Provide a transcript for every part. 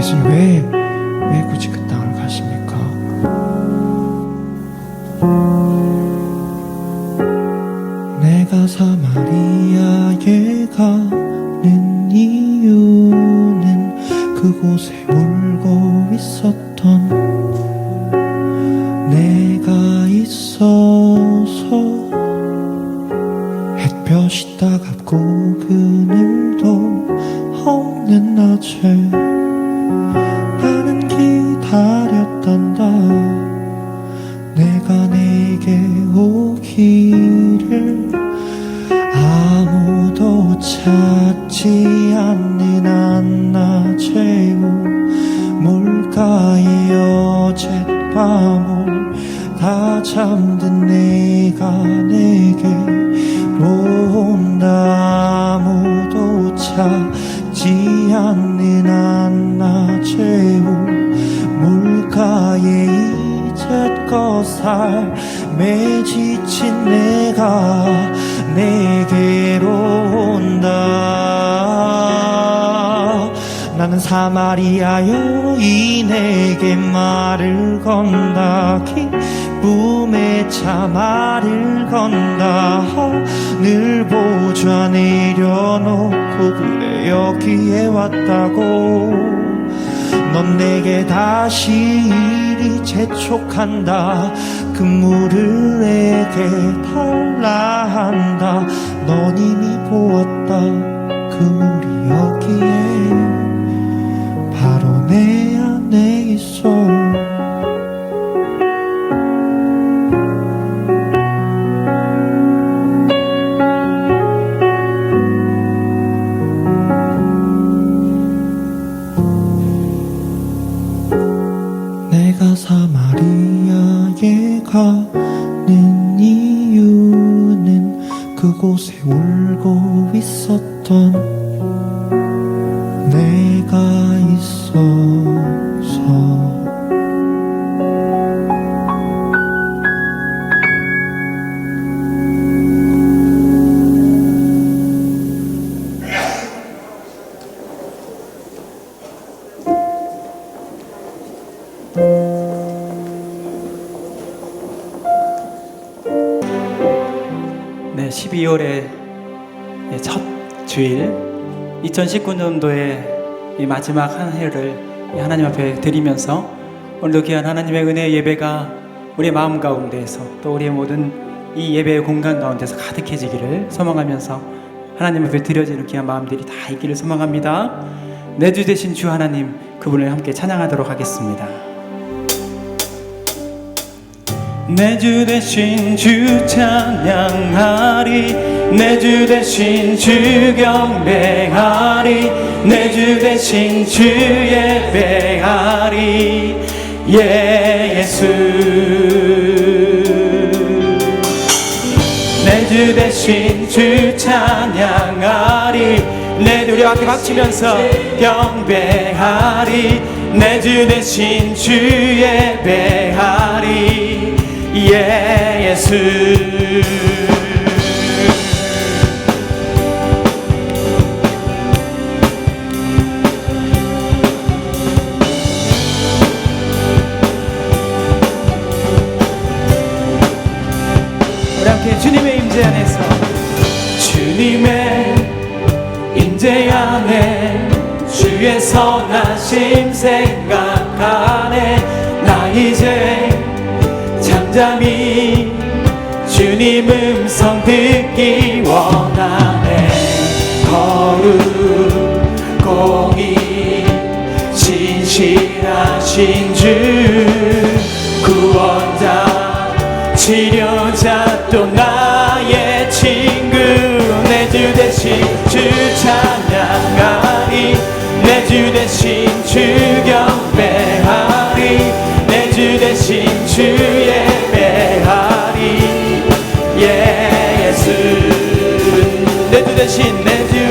예수님 왜 굳이 그 땅을 가십니까? 내가 사마리아에 가는 이유는 그곳에 울고 있었던 내가 있어서 햇볕이 따갑고 그늘도 없는 낮에 나는 기다렸단다. 내가 내게 오기를 아무도 찾지 않는 한낮의 우물가에 어젯밤을 다 잠든 내가 내게로 온다. 아무도 찾지 않는 한낮의 우물가에 이제껏 삶에 지친 내가 내게로 온다. 나는 사마리아 여인에게 말을 건다. 기쁨의 차 말을 건다. 하늘 보좌 내려놓고 그래 여기에 왔다고. 넌 내게 다시 이리 재촉한다. 그 물을 내게 달라 한다. 넌 이미 보았다. 그 물이 여기에 바로 내 안에 있어. 내가 사마리아에 가는 이유는 그곳에 울고 있었던 내가 있어서. 네, 12월의 첫 주일 2019년도의 이 마지막 한 해를 하나님 앞에 드리면서 오늘도 귀한 하나님의 은혜의 예배가 우리의 마음 가운데에서 또 우리의 모든 이 예배의 공간 가운데서 가득해지기를 소망하면서 하나님 앞에 드려지는 귀한 마음들이 다 있기를 소망합니다. 내 주 되신 주 하나님, 그분을 함께 찬양하도록 하겠습니다. 내 주 되신 주 찬양하리, 내 주 되신 주 경배하리, 내 주 되신 주 예배하리. 예수 내 주 되신 주 찬양하리, 내 주 우리 함께 박치면서 경배하리, 내 주 되신 주 예배하리. 예수 우리 함께 주님의 임재 안에서, 주님의 임재 안에 주의 선하심 생각하네. 나 이제 잠잠히 주님 음성 듣기 원하네. 거룩 공의 신실하신 주, 구원자 치료자 또 나의 친구. 내 주 되신 주 찬양하리, 내 주 되신 주 경배하리, 내 주 되신 주 예배하리. 예수 내 주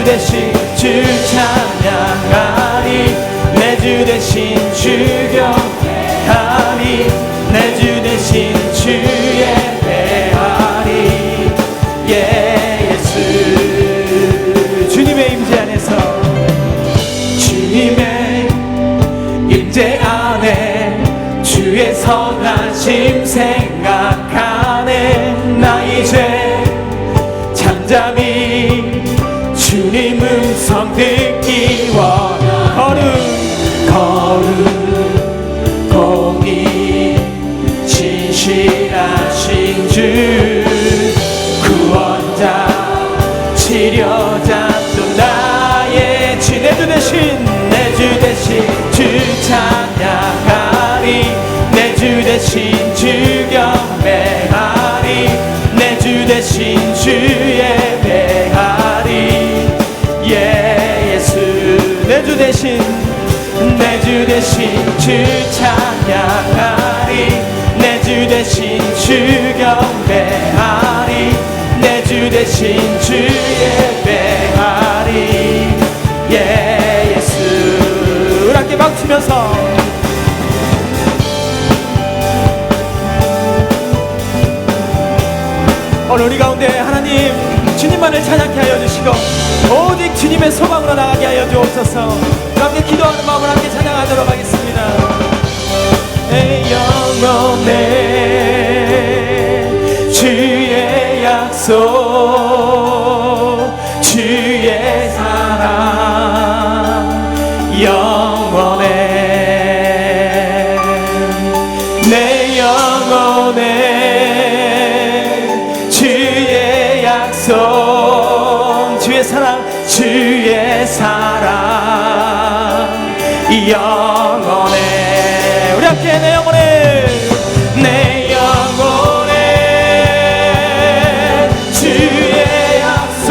되신 주 찬양하리, 내 주 되신 주 경배하리, 내 주 되신 주 예배하리. 예수 주님의 임재 안에서, 주님의 임재 안에 주의 선하심 생각하네. 나 이제 잠잠히 주님 음성 듣기 원하. 거룩 공의 진실하신 주 구원자 치료자 또 나의 주 내 주 대신 주 찬양하리. 내 주 대신 주 경배하리. 내 주 대신 주 예배하리. 예수 내 주 대신 주 찬양하리. 내 주 대신 주 경배하리. 내 주 대신 주 예배하리. 예수 우리 함께 박수면서 오늘 우리 가운데 하나님 주님만을 찬양케 하여 주시고 오직 주님의 소망으로 나가게 하여 주옵소서. 함께 기도하는 마음을 함께 찬양하도록 하겠습니다. 내 영혼에 주의 약속 주의 사랑 영원해. 내 영혼에 주의 약속 주의 사랑 주의 사랑 영원해. 우리 함께 내 영혼에 내 영혼에 주의 약속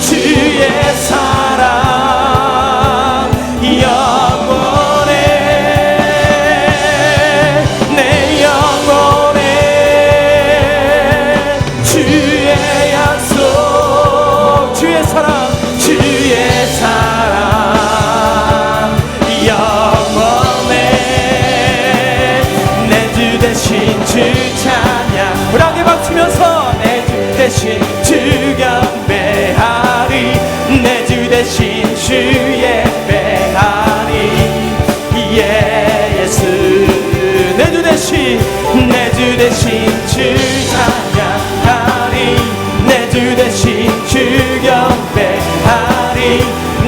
주의 사랑 영원해. 내 영혼에 주의 약속 주의 사랑 주의 사랑 영원해. 내 주 대신 주 찬양 우리 함께 박수면서 내 주 대신 주 경배하리. 내 주 대신 주 예배하리. 예수 내 주 대신 주 찬양하리. 내 주 대신 주 경배하리.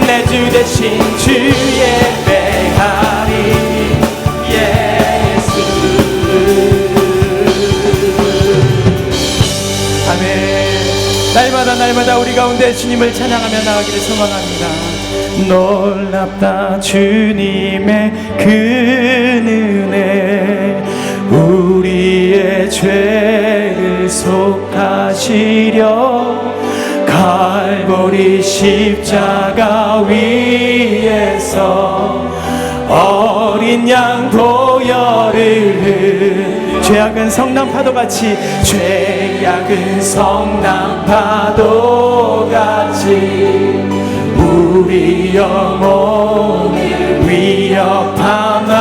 내 주 대신 주 예배하리. 예수 아멘. 날마다 우리 가운데 주님을 찬양하며 나가기를 소망합니다. 놀랍다 주님의 그 은혜 우리의 죄를 속하시려 갈보리 십자가 위에서 어린 양 보혈을 죄악은 성남파도같이 죄악은 성남파도같이 우리 영혼을 위협하나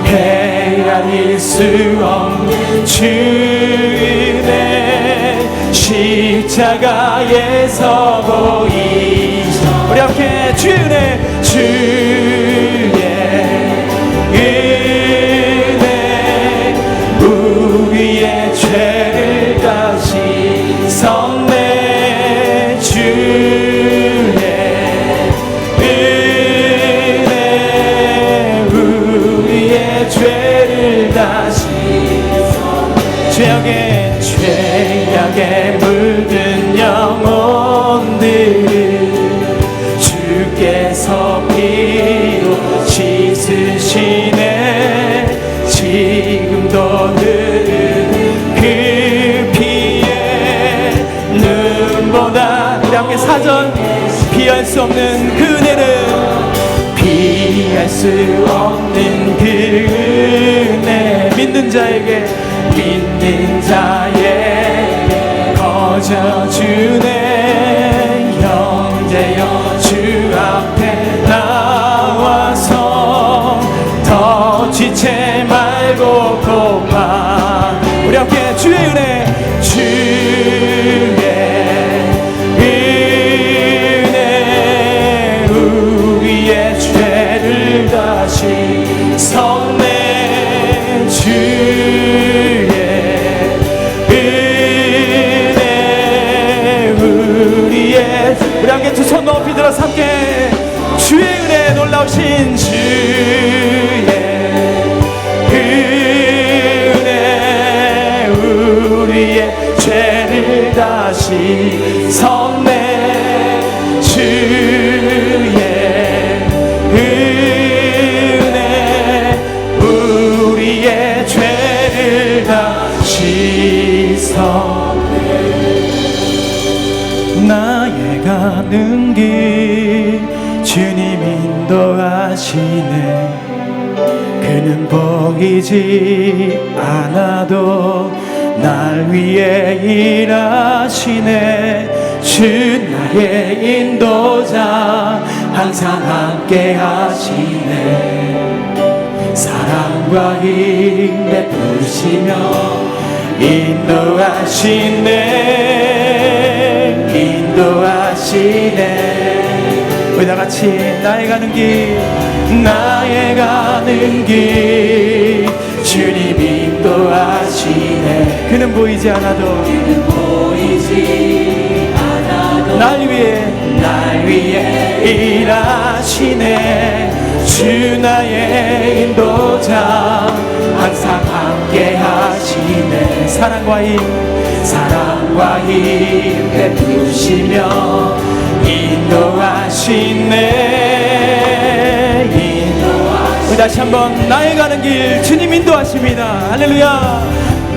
헤아릴 수 없는 주의 십자가에서 보이사. 우리 함께 주의 은혜 우리의 죄를 다시 섞네. 주의 은혜 우리의 죄를 다시 섞네. 죄악에 물든 영혼들을 주께서 피로 씻으시네. 지금도 흐르는 그 피에 눈보다 우리 함께 사전 피할 수 없는 그 은혜를 피할 수 없는 그 은혜 믿는 자에게 거저주네. 형제여 주 앞에 나와서 더 지체 말고 고파. 우리 함께 주의 은혜 우리의 죄 주의 은혜 놀라우신 주의 은혜 우리의 죄를 다 씻었네. 주의 은혜 우리의 죄를 다 씻었네. 나의 가는 길 주님 인도하시네. 그는 보이지 않아도 날 위해 일하시네. 주 나의 인도자 항상 함께 하시네. 사랑과 힘 베푸시며 인도하시네. 인도하시네. 우리 다같이 나의 가는 길 나의 가는 길 주님 인도하시네. 그는 보이지 않아도 날 위해 일하시네. 주 나의 인도자 항상 함께 하시네. 사랑과 힘 베푸시며 인도하시네. 우리 다시 한번 나의 가는 길 주님 인도하십니다. 할렐루야.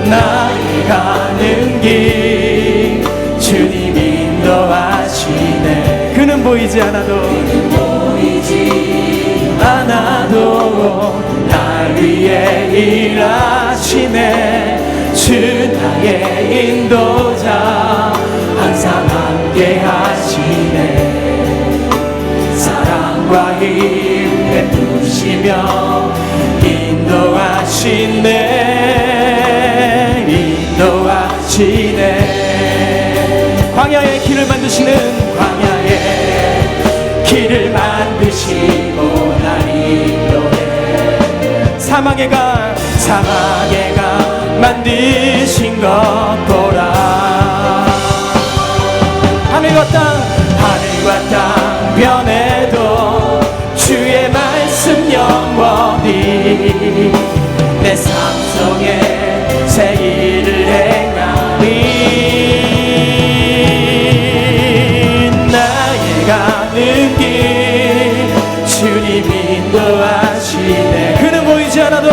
나의 가는 길 주님 인도하시네. 그는 보이지 않아도 날 위해 일하시네. 주 나의 인도자 항상 함께 하시네. 사랑과 힘 베푸시며 인도하시네. 인도하시네. 광야의 길을 만드시는 길을 만드시고 날 인도해. 사막에 가 만드신 것 보라. 하늘과 땅 변해도 주의 말씀 영원히 내 삶 속에 새 일을 행하리. 나의 가는 길 주님 인도하시네. 그는 보이지 않아도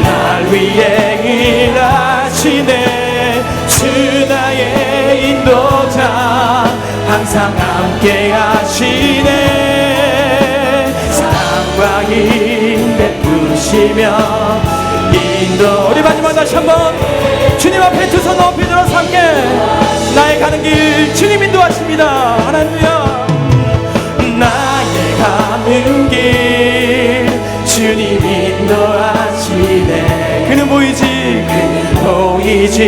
날 위해 일하시네. 주 나의 인도자 항상 함께 하시네. 사랑과 힘 베푸시며 우리 마지막 다시 한번 주님 앞에 두 손 높이 들어서 함께 나의 가는 길 주님 인도하십니다. 할렐루야. 나의 가는 길 주님 인도하시네. 그는 보이지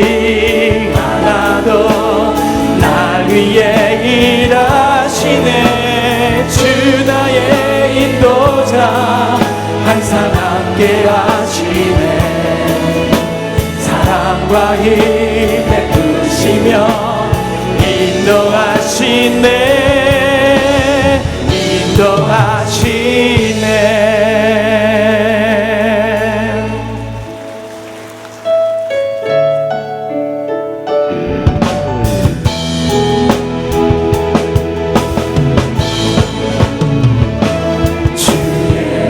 않아도 날 위해 일하시네. 주 나의 인도자 항상 함께 하시네. 사랑과 힘 베푸시며 인도하시네. 주의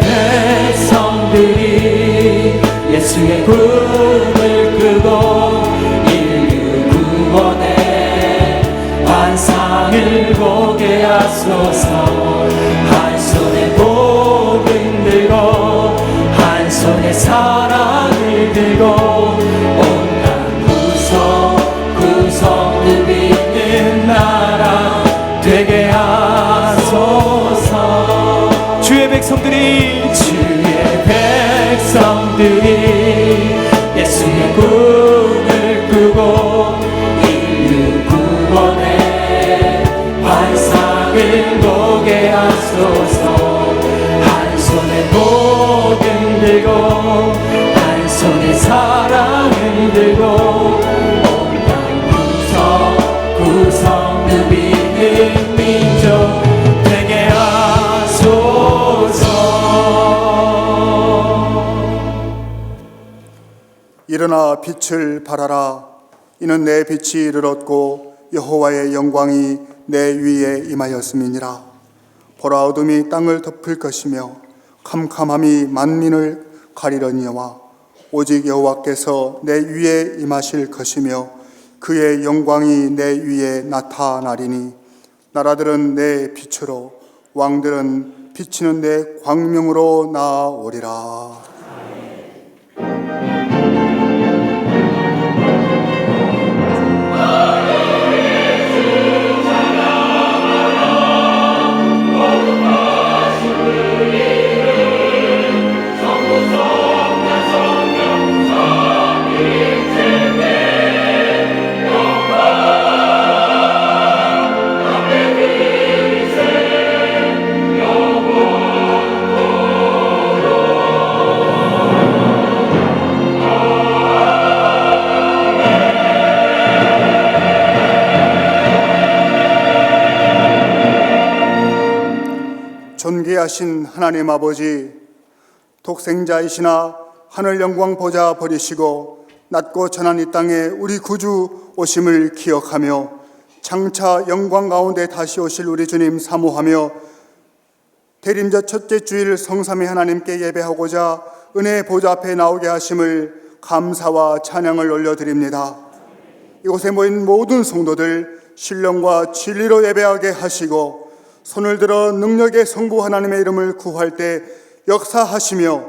백성들이 예수의 꿈을 끄고 인류 구원의 환상을 보게 하소서. 한 손에 복음 들고 한 손에 사랑을 들고 온갖 구성들 있는 나라 되게 하소서. 주의 백성들이 예수의 꿈을 꾸고 인류 구원의 환상을 보게 하소서. 한 손에 복음 들고 한 손에 사랑을 들고 온갖 구성 믿는 민족 되게 하소서. 일어나 빛을 발하라. 이는 내 빛이 이르렀고 여호와의 영광이 내 위에 임하였음이니라. 보라, 어둠이 땅을 덮을 것이며 캄캄함이 만민을 가리려니와 오직 여호와께서 내 위에 임하실 것이며 그의 영광이 내 위에 나타나리니 나라들은 내 빛으로 왕들은 비치는 내 광명으로 나아오리라. 존귀하신 하나님 아버지, 독생자이시나 하늘 영광 보좌 버리시고 낮고 전한 이 땅에 우리 구주 오심을 기억하며 장차 영광 가운데 다시 오실 우리 주님 사모하며 대림절 첫째 주일 성삼위 하나님께 예배하고자 은혜의 보좌 앞에 나오게 하심을 감사와 찬양을 올려드립니다. 이곳에 모인 모든 성도들 신령과 진리로 예배하게 하시고 손을 들어 능력의 성부 하나님의 이름을 구할 때 역사하시며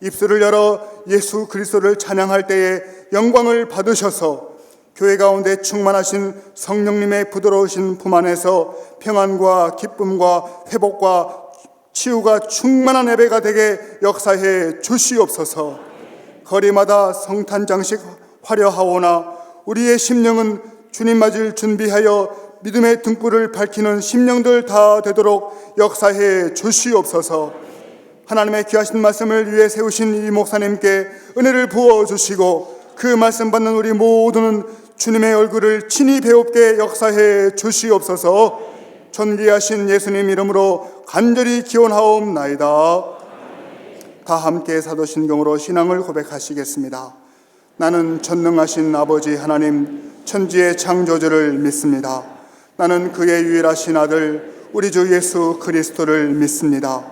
입술을 열어 예수 그리스도를 찬양할 때에 영광을 받으셔서 교회 가운데 충만하신 성령님의 부드러우신 품 안에서 평안과 기쁨과 회복과 치유가 충만한 예배가 되게 역사해 주시옵소서. 거리마다 성탄장식 화려하오나 우리의 심령은 주님 맞을 준비하여 믿음의 등불을 밝히는 심령들 다 되도록 역사해 주시옵소서. 하나님의 귀하신 말씀을 위해 세우신 이 목사님께 은혜를 부어주시고 그 말씀 받는 우리 모두는 주님의 얼굴을 친히 배웁게 역사해 주시옵소서. 존귀하신 예수님 이름으로 간절히 기원하옵나이다. 다 함께 사도신경으로 신앙을 고백하시겠습니다. 나는 전능하신 아버지 하나님 천지의 창조주를 믿습니다. 나는 그의 유일하신 아들 우리 주 예수 그리스도를 믿습니다.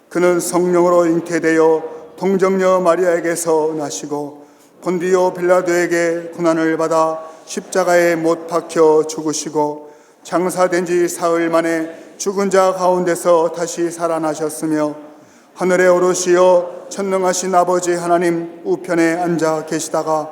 그는 성령으로 잉태되어 동정녀 마리아에게서 나시고 본디오 빌라도에게 고난을 받아 십자가에 못 박혀 죽으시고 장사된 지 사흘 만에 죽은 자 가운데서 다시 살아나셨으며 하늘에 오르시어 전능하신 아버지 하나님 우편에 앉아 계시다가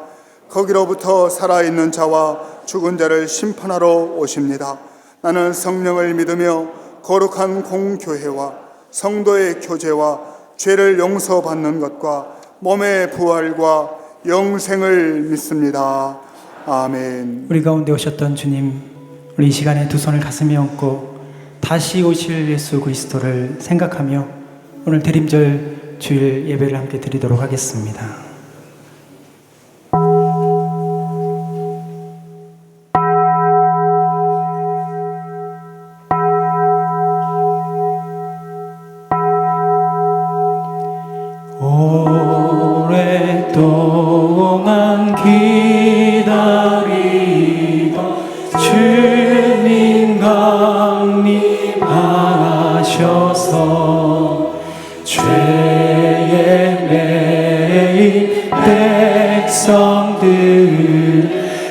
거기로부터 살아있는 자와 죽은 자를 심판하러 오십니다. 나는 성령을 믿으며 거룩한 공교회와 성도의 교제와 죄를 용서받는 것과 몸의 부활과 영생을 믿습니다. 아멘. 우리 가운데 오셨던 주님, 우리 이 시간에 두 손을 가슴에 얹고 다시 오실 예수 그리스도를 생각하며 오늘 대림절 주일 예배를 함께 드리도록 하겠습니다. 오랫동안 기다리던 주님 강림하셔서 죄에 매인 백성들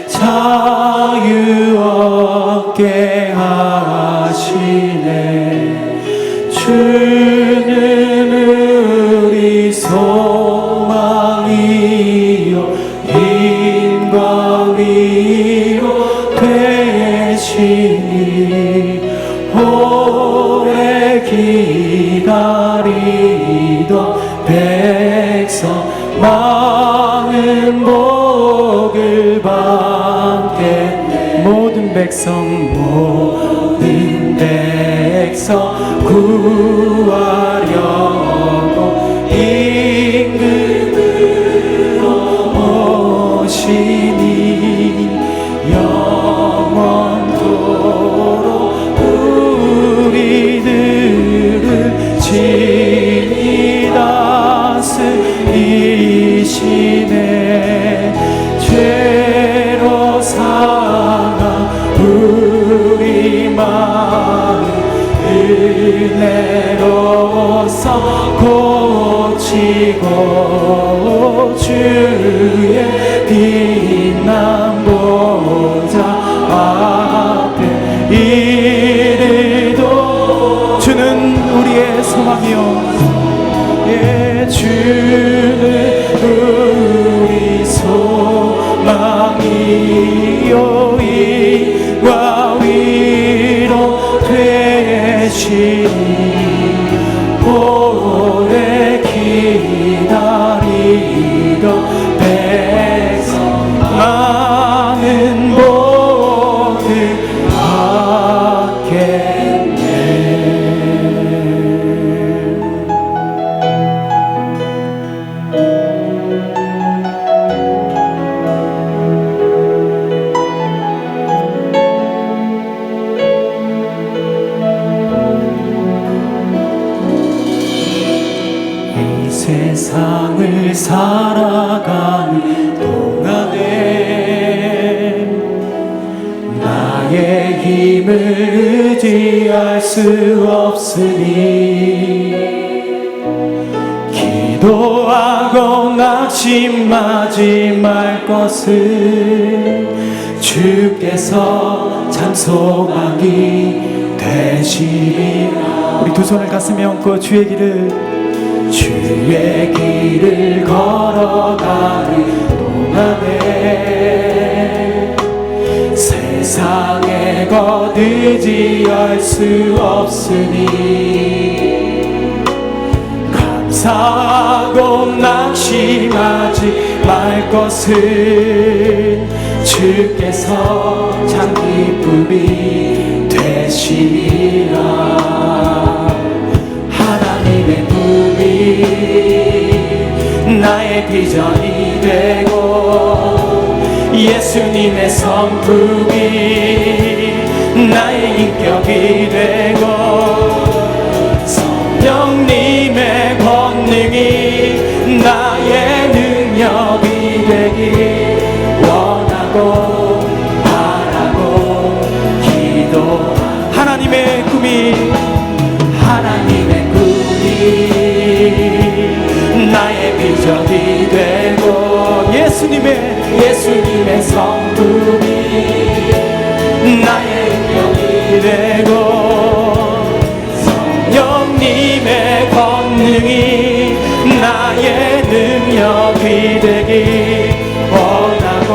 자유 얻게 하시네. 주는 우리 소망이요 힘과 위로 되시니 오래 기다리던 백성 많은 복을 받겠네. 모든 백성 구하려고 임금으로 오시니 영원토록 은혜로서 고치고 주의 빛난 보좌 앞에 이르도 주는 우리의 소망이요 예 주는 우리 소망이요 이와 위로 되시니 오래 기다리던 백성 많은 복을 받겠네. 이 세상을 살아가는 동안에 나의 힘을 의지할 수 없으니 기도하고 낙심하지 말 것을 주께서 참 소망이 되시리라. 우리 두 손을 가슴에 얹고 주의 길을 걸어가는 동안에 세상의 것 의지할 수 없으니 감사하고 낙심하지 말 것은 주께서 참 기쁨이 되시리라. 하나님의 꿈이 나의 비전이 되고 예수님의 성품이 나의 인격이 되고 성령님의 권능이 나의 능력이 되길 원하고 바라고 기도. 하나님의 꿈이 나의 비전이 되고 예수님의 성품이 나의 인격이 되고 성령님의 권능이 나의 능력이 되길 원하고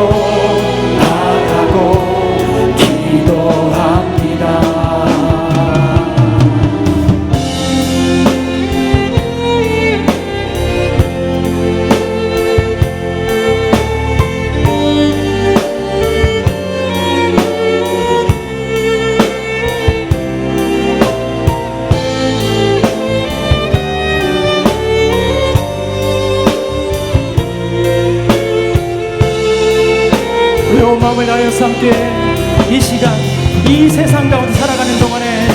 바라고 기도합니다. 온 마음을 다하여서 함께 이 시간 이 세상 가운데 살아가는 동안에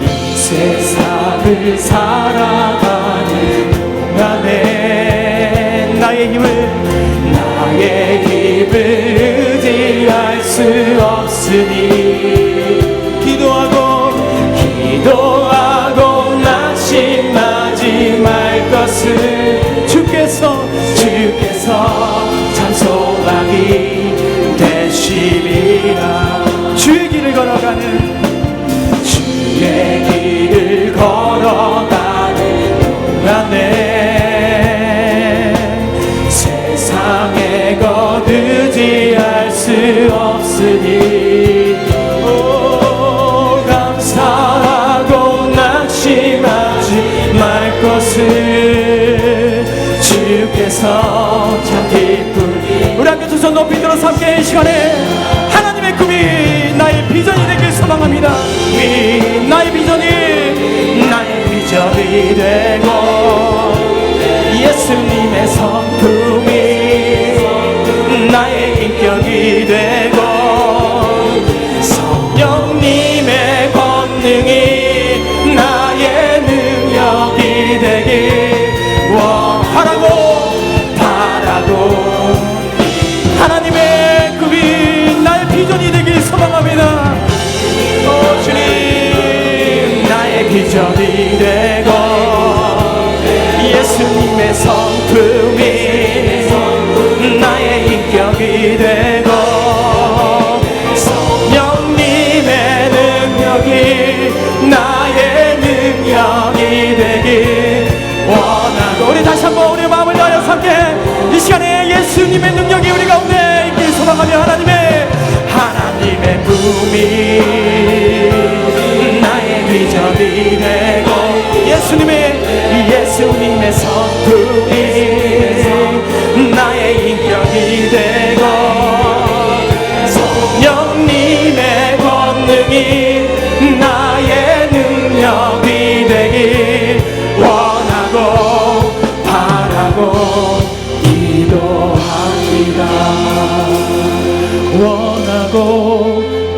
이 세상을 살아가는 동안에 나의 힘을 의지할 수 없으니 기도하고 낙심하지 말 것을 주께서 참 소망이 되시리라. 주의 길을 걸어가는 동안에 세상의 것 의지할 수 없으니 감사하고 낙심하지 말 것을 주께서 참 기쁘니. 우리 함께 두 손 높이 들어서 함께 이 시간에 하나님의 꿈이 나의 비전이 되길 소망합니다. 나의 비전이 되고 예수님의 성품이 나의 인격이 되고 성령님의 권능이 나의 능력이 되길 원하고 바라고 하나님의 꿈이 나의 비전이 되길 소망합니다. 주님 나의 비전 위전이 되고 예수님의 성품이 나의 인격이 되고 성령님의 능력이 나의 능력이 되길 원하고 우리 다시 한번 우리 마음을 다하여서 함께 이 시간에 예수님의 능력이 우리 가운데 있길 소망하며 하나님의 품이 나의 위전이 되고 예수님의 성품이 나의 인격이 되고 성령님의 권능이 나의 능력이 되길 원하고 바라고 기도합니다. 원하고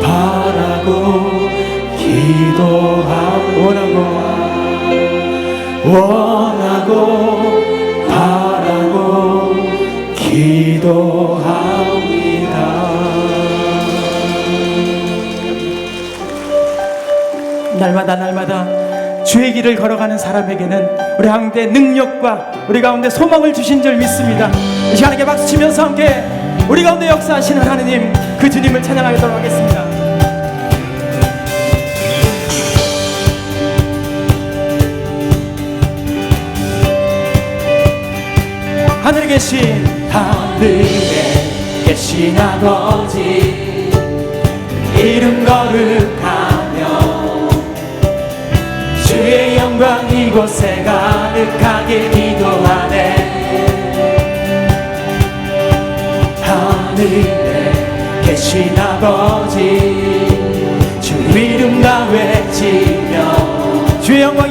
바라고 원하고 바라고 기도합니다. 날마다 주의 길을 걸어가는 사람에게는 우리 가운데 능력과 우리 가운데 소망을 주신 줄 믿습니다. 이 시간에 박수치면서 함께 우리 가운데 역사하시는 하느님 그 주님을 찬양하도록 하겠습니다. 하늘에 계신 아버지 이름 거룩하며 주의 영광 이곳에 가득하게 기도하네. 하늘에 계신 아버지 주 이름 다 외치며 주의 영광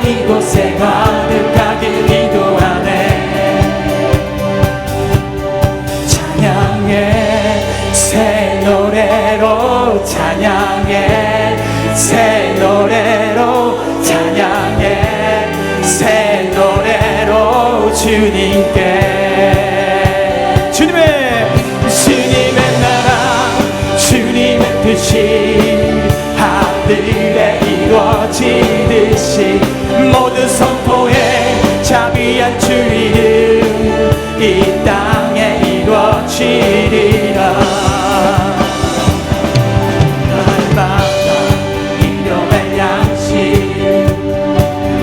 이곳에 가득하게 기도하네. 찬양의 새 노래로 주님께 주님의 나라 주님의 뜻이 하늘에 이루어지듯이 모든 선포에 자비한 주 이름 이 땅에 이루어지리라. 날마다 일용할 양식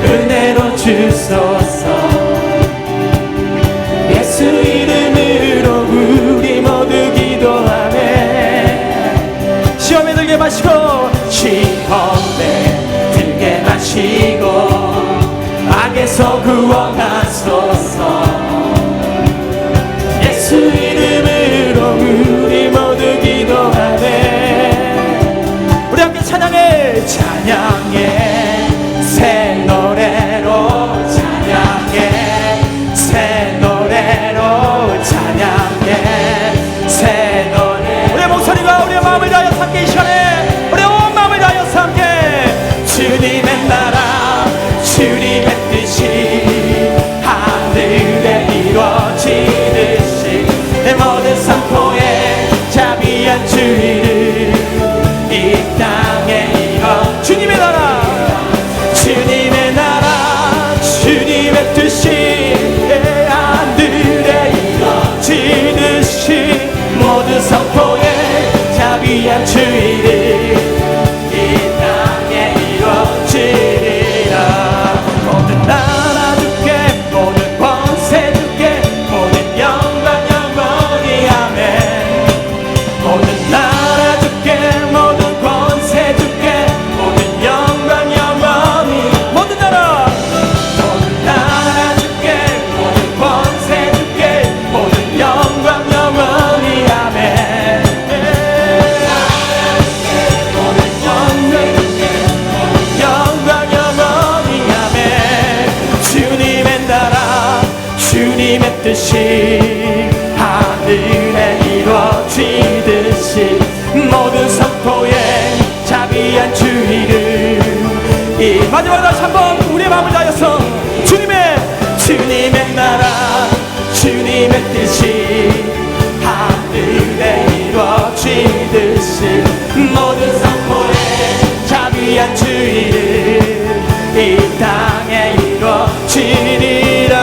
은혜로 주소서. 예수 이름으로 우리 모두 기도하네. 시험에 들게 마시고 악에서 구원하소서. 예수 이름으로 우리 모두 기도하네. 우리 함께 찬양해 새 노래로 새 노래. 우리의 목소리가 우리의 마음을 다하여서 함께 이 시간에 우리의 온 마음을 다하여서 함께 주님의 나라 주님의 뜻이 하늘에 이루어지듯이 내 모든 선포에 자비한 주 이름 이 땅에 이루어. 주님의 나라 주님의 뜻이 하늘에 이루어지듯이 모든 선포에 자비한 주 이름 이 땅에 이루어지리라. 모든 나라 주께 모든 권세 주께 모든 영광 영원히 아멘. 모든 나라 주께 모든 권세 주께 모든 영광 영원히. 모든 나라 주께 모든 권세 주께 모든 영광 영원히 아멘. 영광 영원히 아멘. 주님의 나라 주님의 뜻이 하늘에 이루어지듯이 모든 선포에 자비한 주 이름 이. 마지막으로 다시 한번 우리의 마음을 다하여서 주님의 나라 주님의 뜻이 하늘에 이루어지듯이 모든 선포에 자비한 주 주의를 이 땅에 이루어지리라.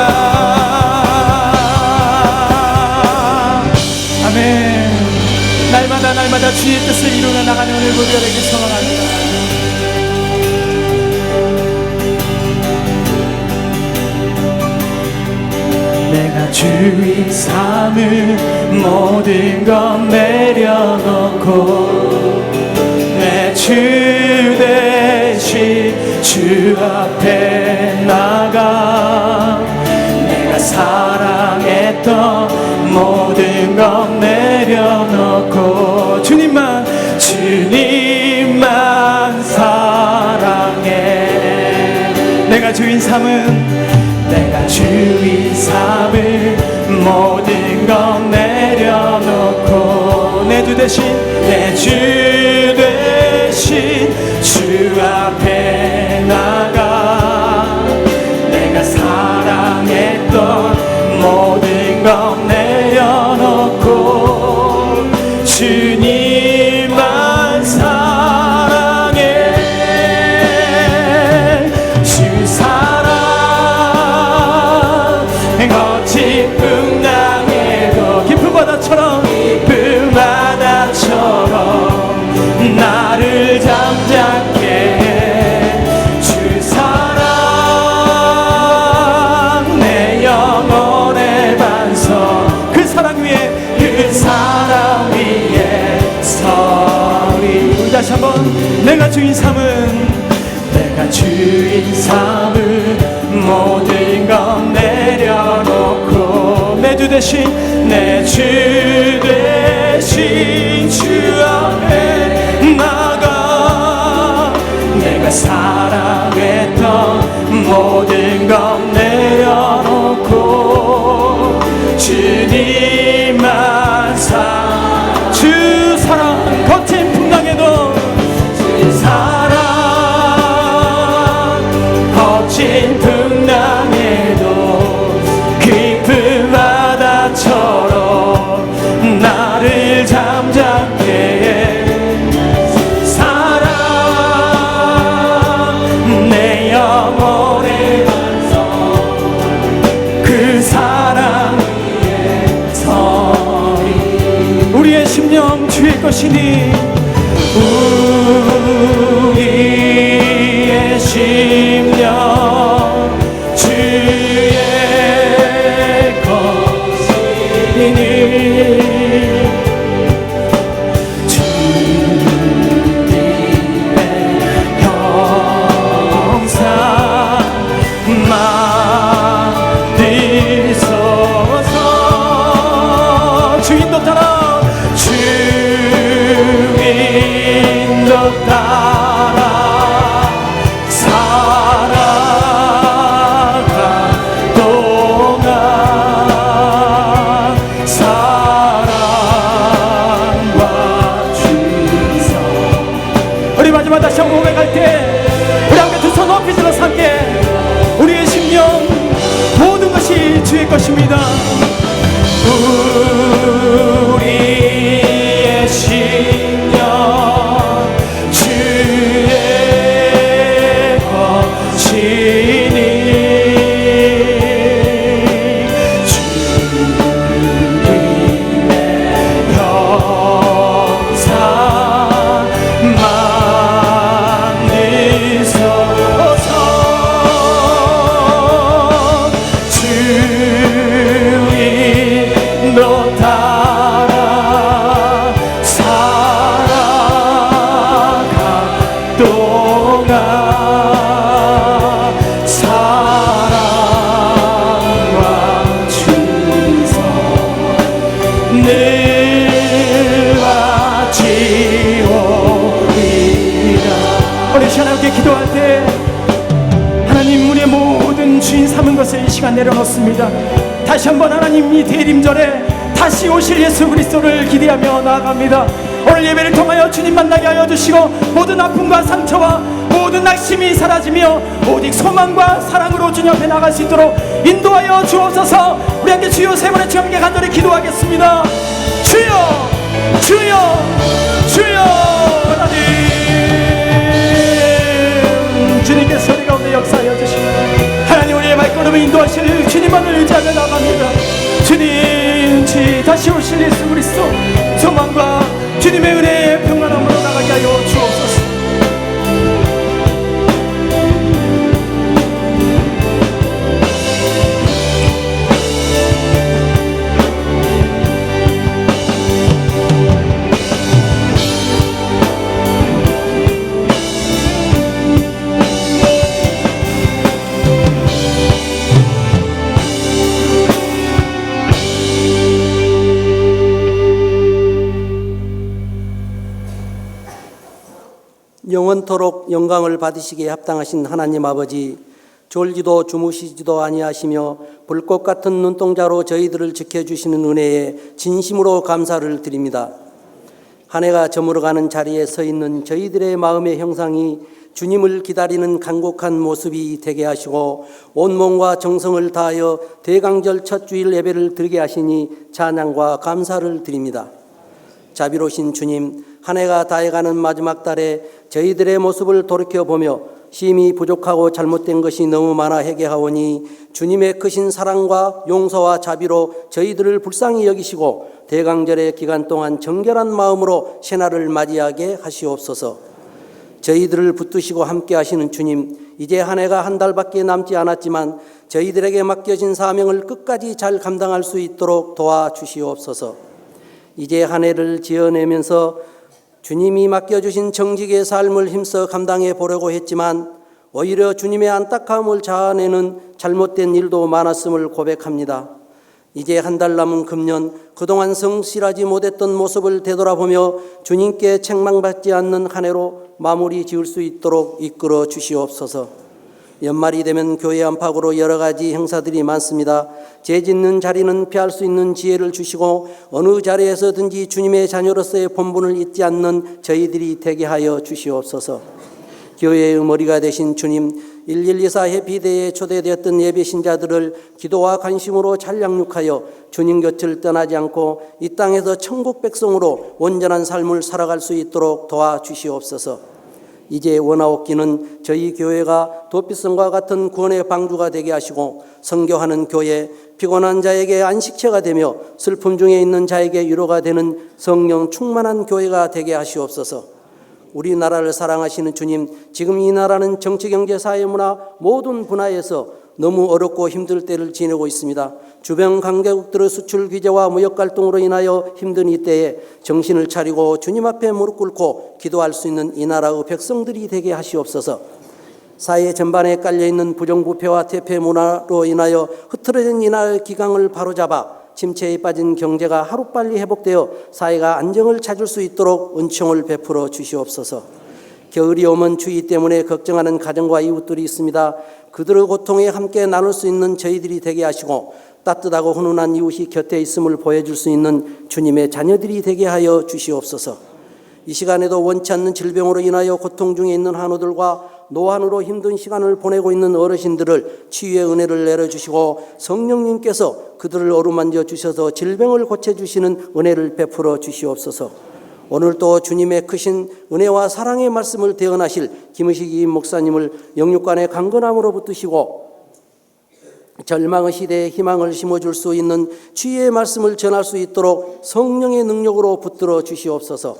아멘. 날마다 주의 뜻을 이루어 나가는 오늘 우리가 되길 소망합니다. 내가 주의 삶을 모든 것 내려놓고 내 주 대신 주 앞에 나가 내가 사랑했던 모든 것 내려놓고 주님만 사랑해. 내가 주인 삶을 모든 것 내려놓고 내 주 대신 주 앞에 나가 내가 사랑했던 모든 것 내려놓고 주님만 사랑해. 주 사랑 거친 풍랑에도 깊은 바다처럼 나를 잠잠게 해. 주 사랑 내 영혼의 반석 그 사랑 위에 서리. 우리 다시 한번 내가 주인 삶을 모든 것 내려놓고 내 주 대신 주 앞에 나가 내가 사랑했던 모든 것 내려놓고 주님만 주 사랑 거친 풍랑에도 주 사랑 거친 풍랑에도 깊은 바다처럼 나를 잠잠게 해. 사랑 내 영혼의 반석 그 사랑 위에 서리. 우리의 심령 주의 것이니 우리의 심령 주의 것이니 주인도 따라 살아가 동안 사랑과 주서. 우리 마지막 다시 한번 고백할 때 우리 함께 두 손 높이 들어서 함께 우리의 심령 모든 것이 주의 것입니다. 우리의 심령 주의 것이니 주님의 형상 만드소서. 주인도 따라 살아가 동안 사랑과 주서 늘 같이오리라. 우리 시간 함께 기도할 때 하나님 우리의 모든 주인 삼은 것을 이 시간 내려놓습니다. 다시 한번 하나님 이 대림절에 다시 오실 예수 그리스도를 기대하며 나아갑니다. 오늘 예배를 통하여 주님 만나게 하여 주시고 모든 아픔과 상처와 모든 낙심이 사라지며 오직 소망과 사랑으로 주님 앞에 나갈 수 있도록 인도하여 주옵소서. 우리 함께 주여 세 번의 주여 함께 간절히 기도하겠습니다. 주여 주여 주여 하나님 다시 오실 예수 그리스도 소망과 주님의 은혜의 평안함으로 나가게 하여 주옵소서. 영원토록 영광을 받으시기에 합당하신 하나님 아버지, 졸지도 주무시지도 아니하시며 불꽃 같은 눈동자로 저희들을 지켜주시는 은혜에 진심으로 감사를 드립니다. 한 해가 저물어가는 자리에 서 있는 저희들의 마음의 형상이 주님을 기다리는 간곡한 모습이 되게 하시고 온 몸과 정성을 다하여 대강절 첫 주일 예배를 드리게 하시니 찬양과 감사를 드립니다. 자비로우신 주님, 한 해가 다해가는 마지막 달에 저희들의 모습을 돌이켜보며 심히 부족하고 잘못된 것이 너무 많아 회개하오니 주님의 크신 사랑과 용서와 자비로 저희들을 불쌍히 여기시고 대강절의 기간 동안 정결한 마음으로 새날을 맞이하게 하시옵소서. 저희들을 붙드시고 함께 하시는 주님, 이제 한 해가 한 달밖에 남지 않았지만 저희들에게 맡겨진 사명을 끝까지 잘 감당할 수 있도록 도와주시옵소서. 이제 한 해를 지어내면서 주님이 맡겨주신 정직의 삶을 힘써 감당해 보려고 했지만 오히려 주님의 안타까움을 자아내는 잘못된 일도 많았음을 고백합니다. 이제 한 달 남은 금년 그동안 성실하지 못했던 모습을 되돌아보며 주님께 책망받지 않는 한 해로 마무리 지을 수 있도록 이끌어 주시옵소서. 연말이 되면 교회 안팎으로 여러 가지 행사들이 많습니다. 죄 짓는 자리는 피할 수 있는 지혜를 주시고 어느 자리에서든지 주님의 자녀로서의 본분을 잊지 않는 저희들이 되게 하여 주시옵소서. 교회의 머리가 되신 주님, 1124 해피데이에 초대되었던 예배신자들을 기도와 관심으로 잘 양육하여 주님 곁을 떠나지 않고 이 땅에서 천국 백성으로 온전한 삶을 살아갈 수 있도록 도와주시옵소서. 이제 원하옵기는 저희 교회가 도피성과 같은 구원의 방주가 되게 하시고 선교하는 교회, 피곤한 자에게 안식처가 되며 슬픔 중에 있는 자에게 위로가 되는 성령 충만한 교회가 되게 하시옵소서. 우리나라를 사랑하시는 주님, 지금 이 나라는 정치, 경제, 사회, 문화 모든 분야에서 너무 어렵고 힘들 때를 지내고 있습니다. 주변 강대국들의 수출 규제와 무역 갈등으로 인하여 힘든 이때에 정신을 차리고 주님 앞에 무릎 꿇고 기도할 수 있는 이 나라의 백성들이 되게 하시옵소서. 사회 전반에 깔려있는 부정부패와 퇴폐 문화로 인하여 흐트러진 이 나라의 기강을 바로잡아 침체에 빠진 경제가 하루빨리 회복되어 사회가 안정을 찾을 수 있도록 은총을 베풀어 주시옵소서. 겨울이 오면 추위 때문에 걱정하는 가정과 이웃들이 있습니다. 그들의 고통에 함께 나눌 수 있는 저희들이 되게 하시고 따뜻하고 훈훈한 이웃이 곁에 있음을 보여줄 수 있는 주님의 자녀들이 되게 하여 주시옵소서. 이 시간에도 원치 않는 질병으로 인하여 고통 중에 있는 한우들과 노안으로 힘든 시간을 보내고 있는 어르신들을 치유의 은혜를 내려주시고 성령님께서 그들을 어루만져 주셔서 질병을 고쳐주시는 은혜를 베풀어 주시옵소서. 오늘도 주님의 크신 은혜와 사랑의 말씀을 대언하실 김의식 목사님을 영육간의 강건함으로 붙드시고 절망의 시대에 희망을 심어줄 수 있는 주의 말씀을 전할 수 있도록 성령의 능력으로 붙들어 주시옵소서.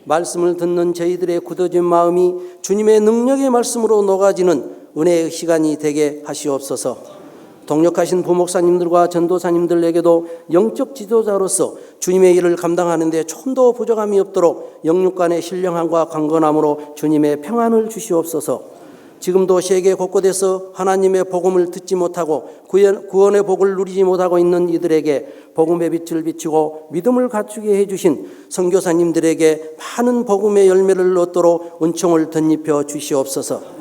말씀을 듣는 저희들의 굳어진 마음이 주님의 능력의 말씀으로 녹아지는 은혜의 시간이 되게 하시옵소서. 동력하신 부목사님들과 전도사님들에게도 영적 지도자로서 주님의 일을 감당하는 데 좀 더 부족함이 없도록 영육간의 신령함과 강건함으로 주님의 평안을 주시옵소서. 지금도 세계 곳곳에서 하나님의 복음을 듣지 못하고 구원의 복을 누리지 못하고 있는 이들에게 복음의 빛을 비추고 믿음을 갖추게 해주신 선교사님들에게 많은 복음의 열매를 얻도록 은총을 덧입혀 주시옵소서.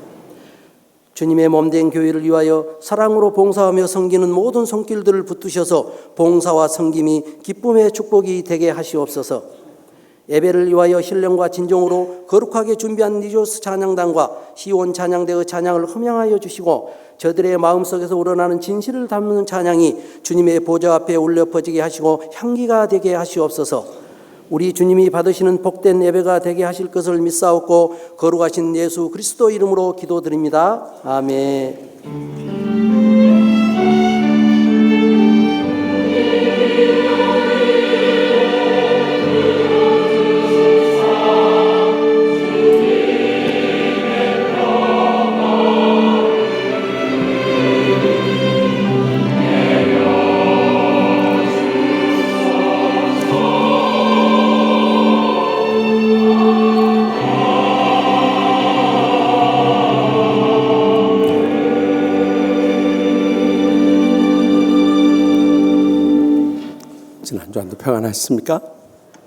주님의 몸된 교회를 위하여 사랑으로 봉사하며 섬기는 모든 손길들을 붙드셔서 봉사와 섬김이 기쁨의 축복이 되게 하시옵소서. 예배를 위하여 신령과 진정으로 거룩하게 준비한 니조스 찬양단과 시온 찬양대의 찬양을 흠양하여 주시고 저들의 마음속에서 우러나는 진실을 담는 찬양이 주님의 보좌 앞에 울려 퍼지게 하시고 향기가 되게 하시옵소서. 우리 주님이 받으시는 복된 예배가 되게 하실 것을 믿사옵고 거룩하신 예수 그리스도 이름으로 기도드립니다. 아멘. 안녕하십니까?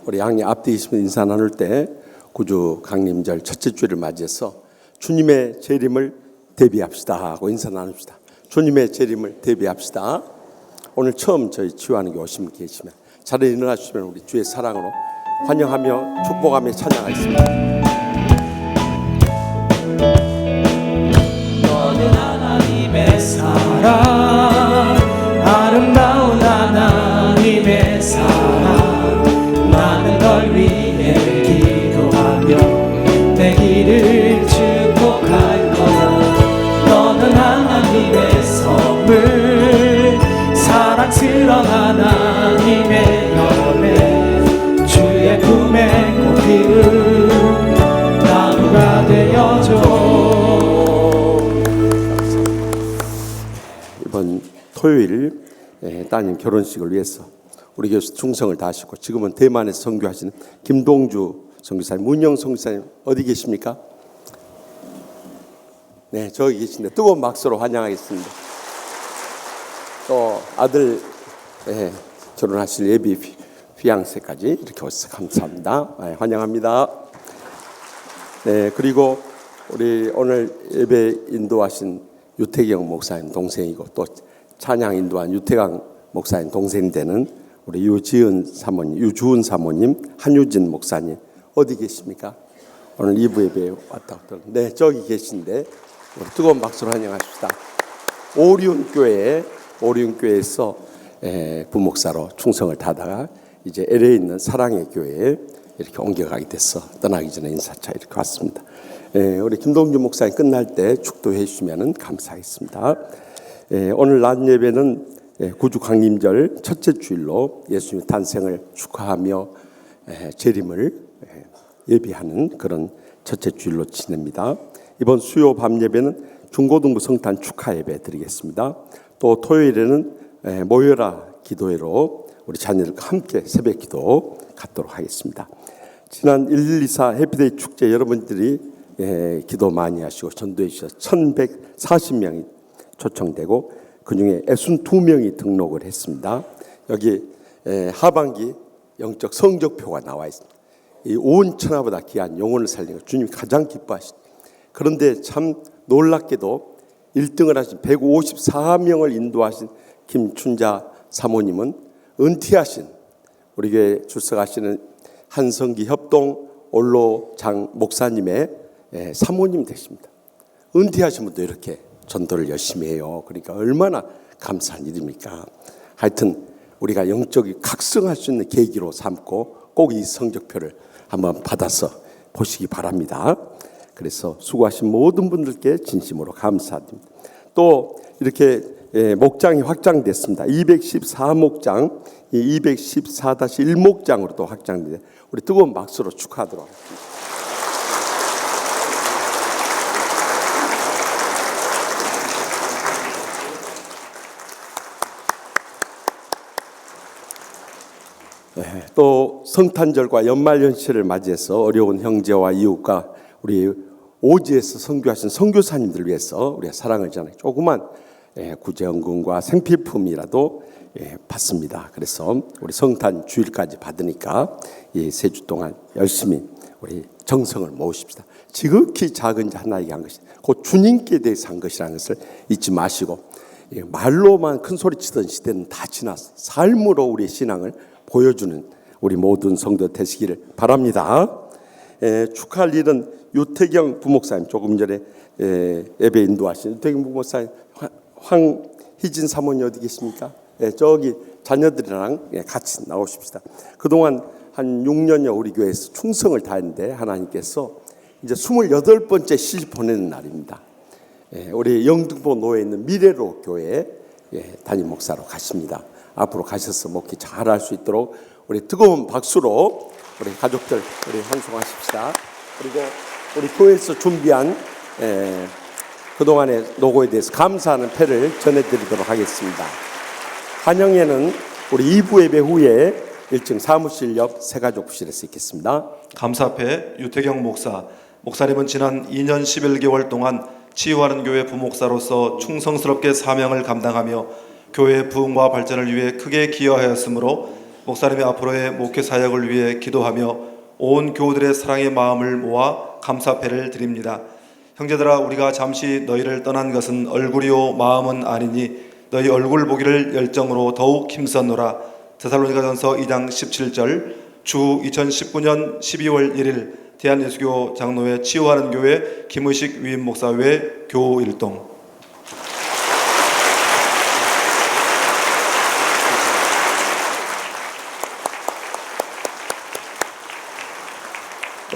우리 양이 앞뒤 계시면 인사 나눌 때 구주 강림절 첫째 주일을 맞이해서 주님의 재림을 대비합시다 하고 인사 나눕시다. 주님의 재림을 대비합시다. 오늘 처음 저희 치유하는 게 오신 분 계시면 자리에 일어나 주시면 우리 주의 사랑으로 환영하며 축복하며 찬양하겠습니다. 너는 하나님의 사랑, 아름다운 하나님의 사랑. 나는 널 위해 기도하며 내 길을 축복할 거야. 너는 하나님의 선물, 사랑스러운 하나님의 열매, 주의 품에 꼭 피운 나무가 되어줘. 이번 토요일 따님 결혼식을 위해서 우리 교회에서 충성을 다하시고 지금은 대만에서 선교하시는 김동주 선교사님, 문영 선교사님 어디 계십니까? 네, 저기 계신데 뜨거운 박수로 환영하겠습니다. 또 아들 결혼하실 예비 피앙세까지 이렇게 오셔서 감사합니다. 환영합니다. 네, 그리고 우리 오늘 예배 인도하신 유태경 목사님 동생이고 또 찬양 인도한 유태강 목사님 동생이 되는 우리 유주은 사모님, 한유진 목사님 어디 계십니까? 오늘 2부 예배에 왔다 갔다. 네, 저기 계신데 우리 뜨거운 박수로 환영하십시다. 오리온교회에서 부목사로 충성을 다하다가 이제 LA에 있는 사랑의 교회에 이렇게 옮겨가게 돼서 떠나기 전에 인사차 이렇게 왔습니다. 우리 김동주 목사님 끝날 때 축도해 주시면 감사하겠습니다. 오늘 낮 예배는 구주 강림절 첫째 주일로 예수님의 탄생을 축하하며 재림을 예비하는 그런 첫째 주일로 지냅니다. 이번 수요 밤 예배는 중고등부 성탄 축하 예배 드리겠습니다. 또 토요일에는 모여라 기도회로 우리 자녀들과 함께 새벽 기도 갖도록 하겠습니다. 지난 1124 해피데이 축제 여러분들이 기도 많이 하시고 전도해 주셔서 1140명이 초청되고 그중에 62명이 등록을 했습니다. 여기 하반기 영적 성적표가 나와 있습니다. 이 온 천하보다 귀한 영혼을 살리는 걸 주님이 가장 기뻐하십니다. 그런데 참 놀랍게도 1등을 하신 154명을 인도하신 김춘자 사모님은 은퇴하신 우리 교회 출석하시는 한성기 협동 올로장 목사님의 사모님 되십니다. 은퇴하신 분도 이렇게 전도를 열심히 해요. 그러니까 얼마나 감사한 일입니까? 하여튼 우리가 영적이 각성할 수 있는 계기로 삼고 꼭 이 성적표를 한번 받아서 보시기 바랍니다. 그래서 수고하신 모든 분들께 진심으로 감사드립니다. 또 이렇게 목장이 확장됐습니다. 214목장, 214-1목장으로 또 확장되는데 우리 뜨거운 박수로 축하하도록 하겠습니다. 또 성탄절과 연말연시를 맞이해서 어려운 형제와 이웃과 우리 오지에서 선교하신 선교사님들을 위해서 우리가 사랑을 전해 조그만 구제연금과 생필품이라도 받습니다. 그래서 우리 성탄 주일까지 받으니까 이 세 주 동안 열심히 우리 정성을 모으십시다. 지극히 작은 자 하나에게 한 것이 곧 주님께 대해서 한 것이라는 것을 잊지 마시고 말로만 큰 소리 치던 시대는 다 지나서 삶으로 우리의 신앙을 보여주는 우리 모든 성도 되시기를 바랍니다. 축하할 일은 유태경 부목사님, 조금 전에 예배 인도하신 유태경 부목사님, 황희진 사모님 어디 계십니까? 저기 자녀들이랑 같이 나오십시다. 그동안 한 6년여 우리 교회에서 충성을 다했는데 하나님께서 이제 28번째 시집 보내는 날입니다. 우리 영등포 노예에 있는 미래로 교회에 담임 목사로 가십니다. 앞으로 가셔서 목회 잘할 수 있도록 우리 뜨거운 박수로 우리 가족들 우리 환송하십시다. 그리고 우리 교회에서 준비한 그동안의 노고에 대해서 감사하는 패를 전해드리도록 하겠습니다. 한영에는 우리 2부 예배 후에 1층 사무실 옆 새가족부실에서 있겠습니다. 감사패 유태경 목사님은 지난 2년 11개월 동안 치유하는 교회 부목사로서 충성스럽게 사명을 감당하며 교회의 부흥과 발전을 위해 크게 기여하였으므로 목사님의 앞으로의 목회 사역을 위해 기도하며 온 교우들의 사랑의 마음을 모아 감사패를 드립니다. 형제들아, 우리가 잠시 너희를 떠난 것은 얼굴이요 마음은 아니니 너희 얼굴 보기를 열정으로 더욱 힘썼노라. 데살로니가전서 2장 17절. 주 2019년 12월 1일 대한예수교 장로회 치유하는 교회 김의식 위임 목사 외 교우 일동.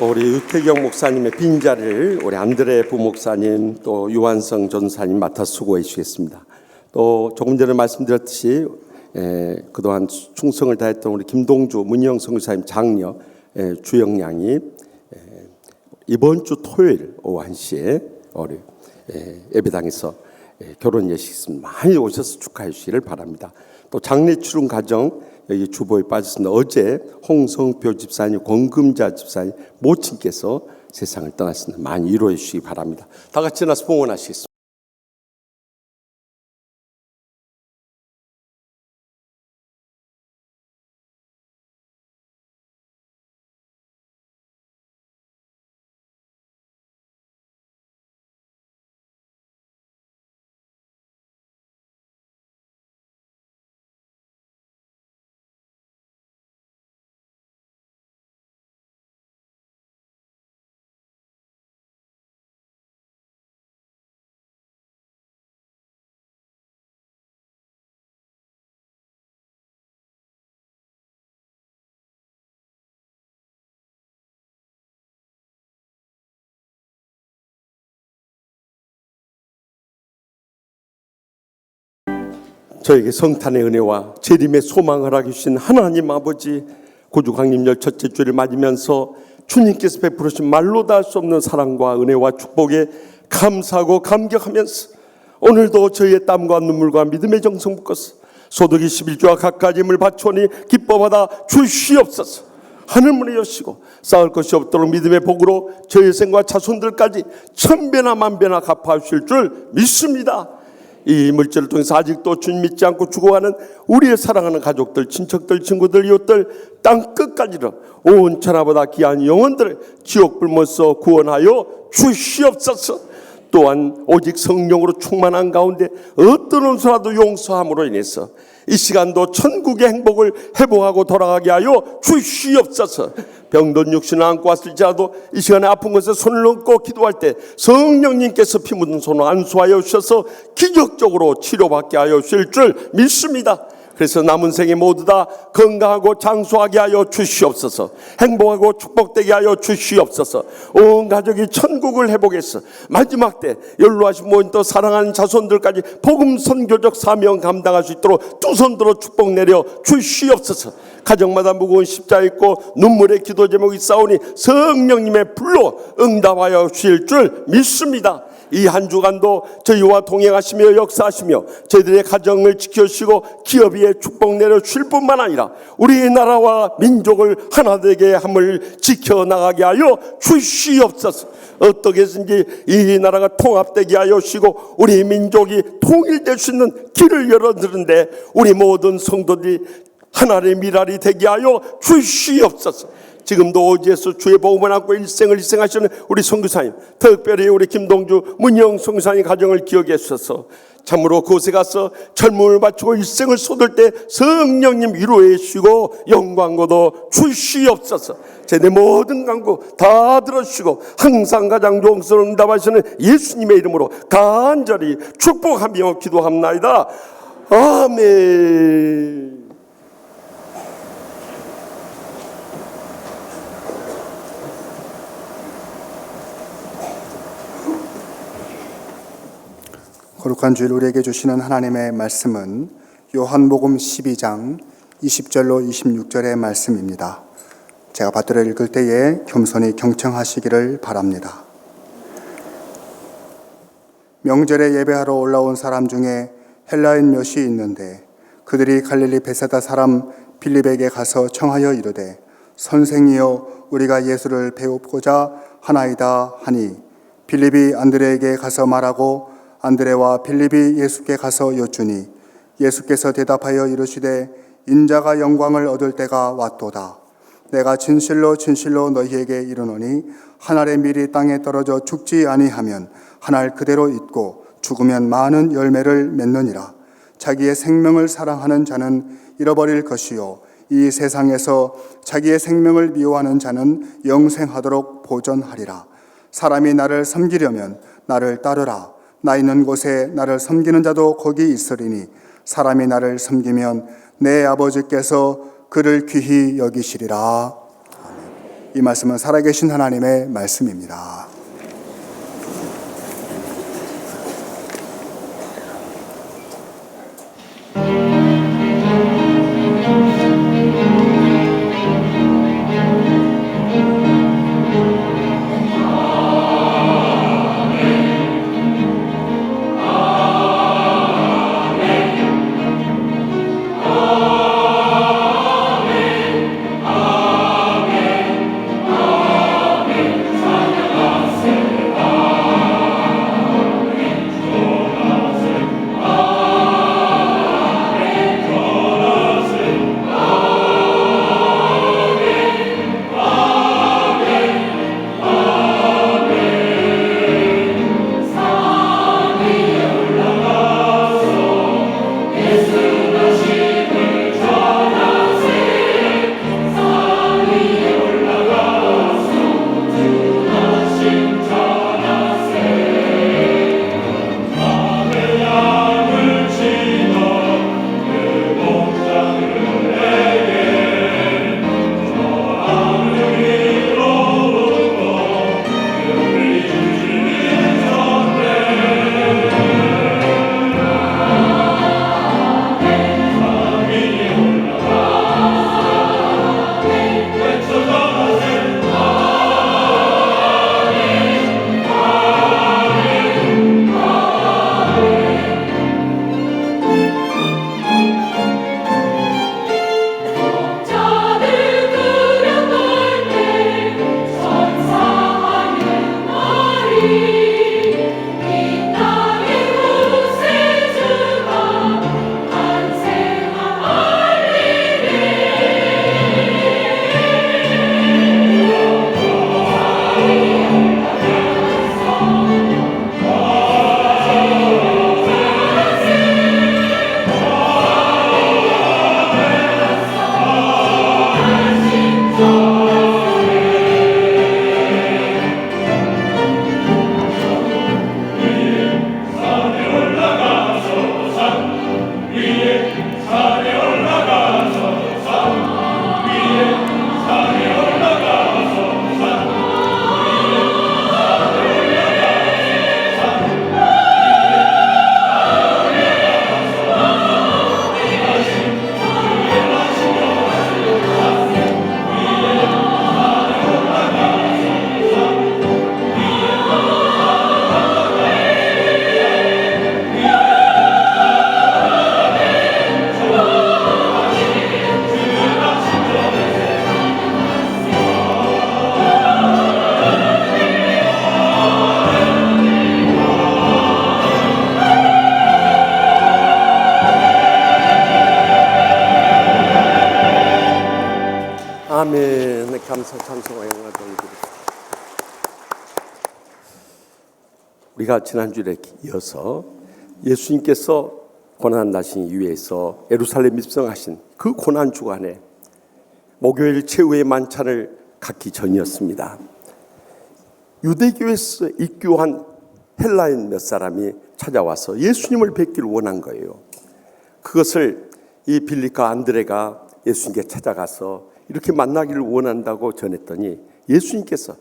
우리 유태경 목사님의 빈자리를 우리 안드레 부목사님 또 유한성 전사님 맡아 수고해 주시겠습니다. 또 조금 전에 말씀드렸듯이 그동안 충성을 다했던 우리 김동주 문희영 선교사님 장녀 주영양이 이번 주 토요일 오후 1시에 우리 예배당에서 결혼 예식 있습니다. 많이 오셔서 축하해 주시기를 바랍니다. 또 장례 추름 과정 여기 주보에 빠졌습니다. 어제 홍성표 집사님, 권금자 집사님 모친께서 세상을 떠났습니다. 많이 위로해 주시기 바랍니다. 다 같이 나서 봉헌하시겠습니다. 저에게 성탄의 은혜와 재림의 소망을 하게 주신 하나님 아버지, 고주 강림절 첫째 주를 맞으면서 주님께서 베풀으신 말로 다 할 수 없는 사랑과 은혜와 축복에 감사하고 감격하면서 오늘도 저희의 땀과 눈물과 믿음의 정성 붓고서 소득이 11조와 각가지 힘을 바쳐오니 기뻐받아 주시옵소서. 하늘문을 여시고 쌓을 것이 없도록 믿음의 복으로 저희 생과 자손들까지 천배나 만배나 갚아주실 줄 믿습니다. 이 물질을 통해서 아직도 주님 믿지 않고 죽어가는 우리의 사랑하는 가족들, 친척들, 친구들, 이웃들 땅끝까지로 온 천하보다 귀한 영혼들을 지옥 불못서 구원하여 주시옵소서. 또한 오직 성령으로 충만한 가운데 어떤 원수라도 용서함으로 인해서 이 시간도 천국의 행복을 회복하고 돌아가게 하여 주시옵소서. 병든 육신을 안고 왔을지라도 이 시간에 아픈 곳에 손을 얹고 기도할 때 성령님께서 피 묻은 손을 안수하여 주셔서 기적적으로 치료받게 하여 주실 줄 믿습니다. 그래서 남은 생에 모두 다 건강하고 장수하게 하여 주시옵소서. 행복하고 축복되게 하여 주시옵소서. 온 가족이 천국을 회복해서 마지막 때 연로하신 모든 또 사랑하는 자손들까지 복음 선교적 사명 감당할 수 있도록 두 손 들어 축복 내려 주시옵소서. 가정마다 무거운 십자가 있고 눈물의 기도 제목이 싸우니 성령님의 불로 응답하여 주실 줄 믿습니다. 이 한 주간도 저희와 동행하시며 역사하시며 저희들의 가정을 지켜주시고 기업 위에 축복 내려 주실 뿐만 아니라 우리나라와 민족을 하나 되게 함을 지켜나가게 하여 주시옵소서. 어떻게 해서든지 이 나라가 통합되게 하여 주시고 우리 민족이 통일될 수 있는 길을 열어드는데 우리 모든 성도들이 하나의 미랄이 되게 하여 주시옵소서. 지금도 어디에서 주의 복음을 안고 일생을 희생하시는 우리 선교사님, 특별히 우리 김동주 문영 선교사님 가정을 기억해 주셔서 참으로 그곳에 가서 젊음을 바치고 일생을 쏟을 때 성령님 위로해 주시고 영광도 주시옵소서. 제대 모든 간구 다 들어주시고 항상 가장 용서를 응답하시는 예수님의 이름으로 간절히 축복하며 기도합나이다. 아멘. 거룩한 주일 우리에게 주시는 하나님의 말씀은 요한복음 12장 20절로 26절의 말씀입니다. 제가 받들어 읽을 때에 겸손히 경청하시기를 바랍니다. 명절에 예배하러 올라온 사람 중에 헬라인 몇이 있는데 그들이 갈릴리 베사다 사람 빌립에게 가서 청하여 이르되 선생이여 우리가 예수를 배우고자 하나이다 하니 빌립이 안드레에게 가서 말하고 안드레와 빌립이 예수께 가서 여쭈니 예수께서 대답하여 이르시되 인자가 영광을 얻을 때가 왔도다. 내가 진실로 진실로 너희에게 이르노니 한 알의 밀이 땅에 떨어져 죽지 아니하면 한 알 그대로 있고 죽으면 많은 열매를 맺느니라. 자기의 생명을 사랑하는 자는 잃어버릴 것이요 이 세상에서 자기의 생명을 미워하는 자는 영생하도록 보존하리라. 사람이 나를 섬기려면 나를 따르라. 나 있는 곳에 나를 섬기는 자도 거기 있으리니 사람이 나를 섬기면 내 아버지께서 그를 귀히 여기시리라. 아멘. 이 말씀은 살아계신 하나님의 말씀입니다. 아멘. 감사 찬송과 영광을 돌리겠습니다. 우리가 지난주에 이어서 예수님께서 고난하신 이후에서 예루살렘 입성하신 그 고난 주간에 목요일 최후의 만찬을 갖기 전이었습니다. 유대교에서 입교한 헬라인 몇 사람이 찾아와서 예수님을 뵙기를 원한 거예요. 그것을 이 빌립과 안드레가 예수님께 찾아가서 이렇게 만나기를 원한다고 전했더니 예수님께서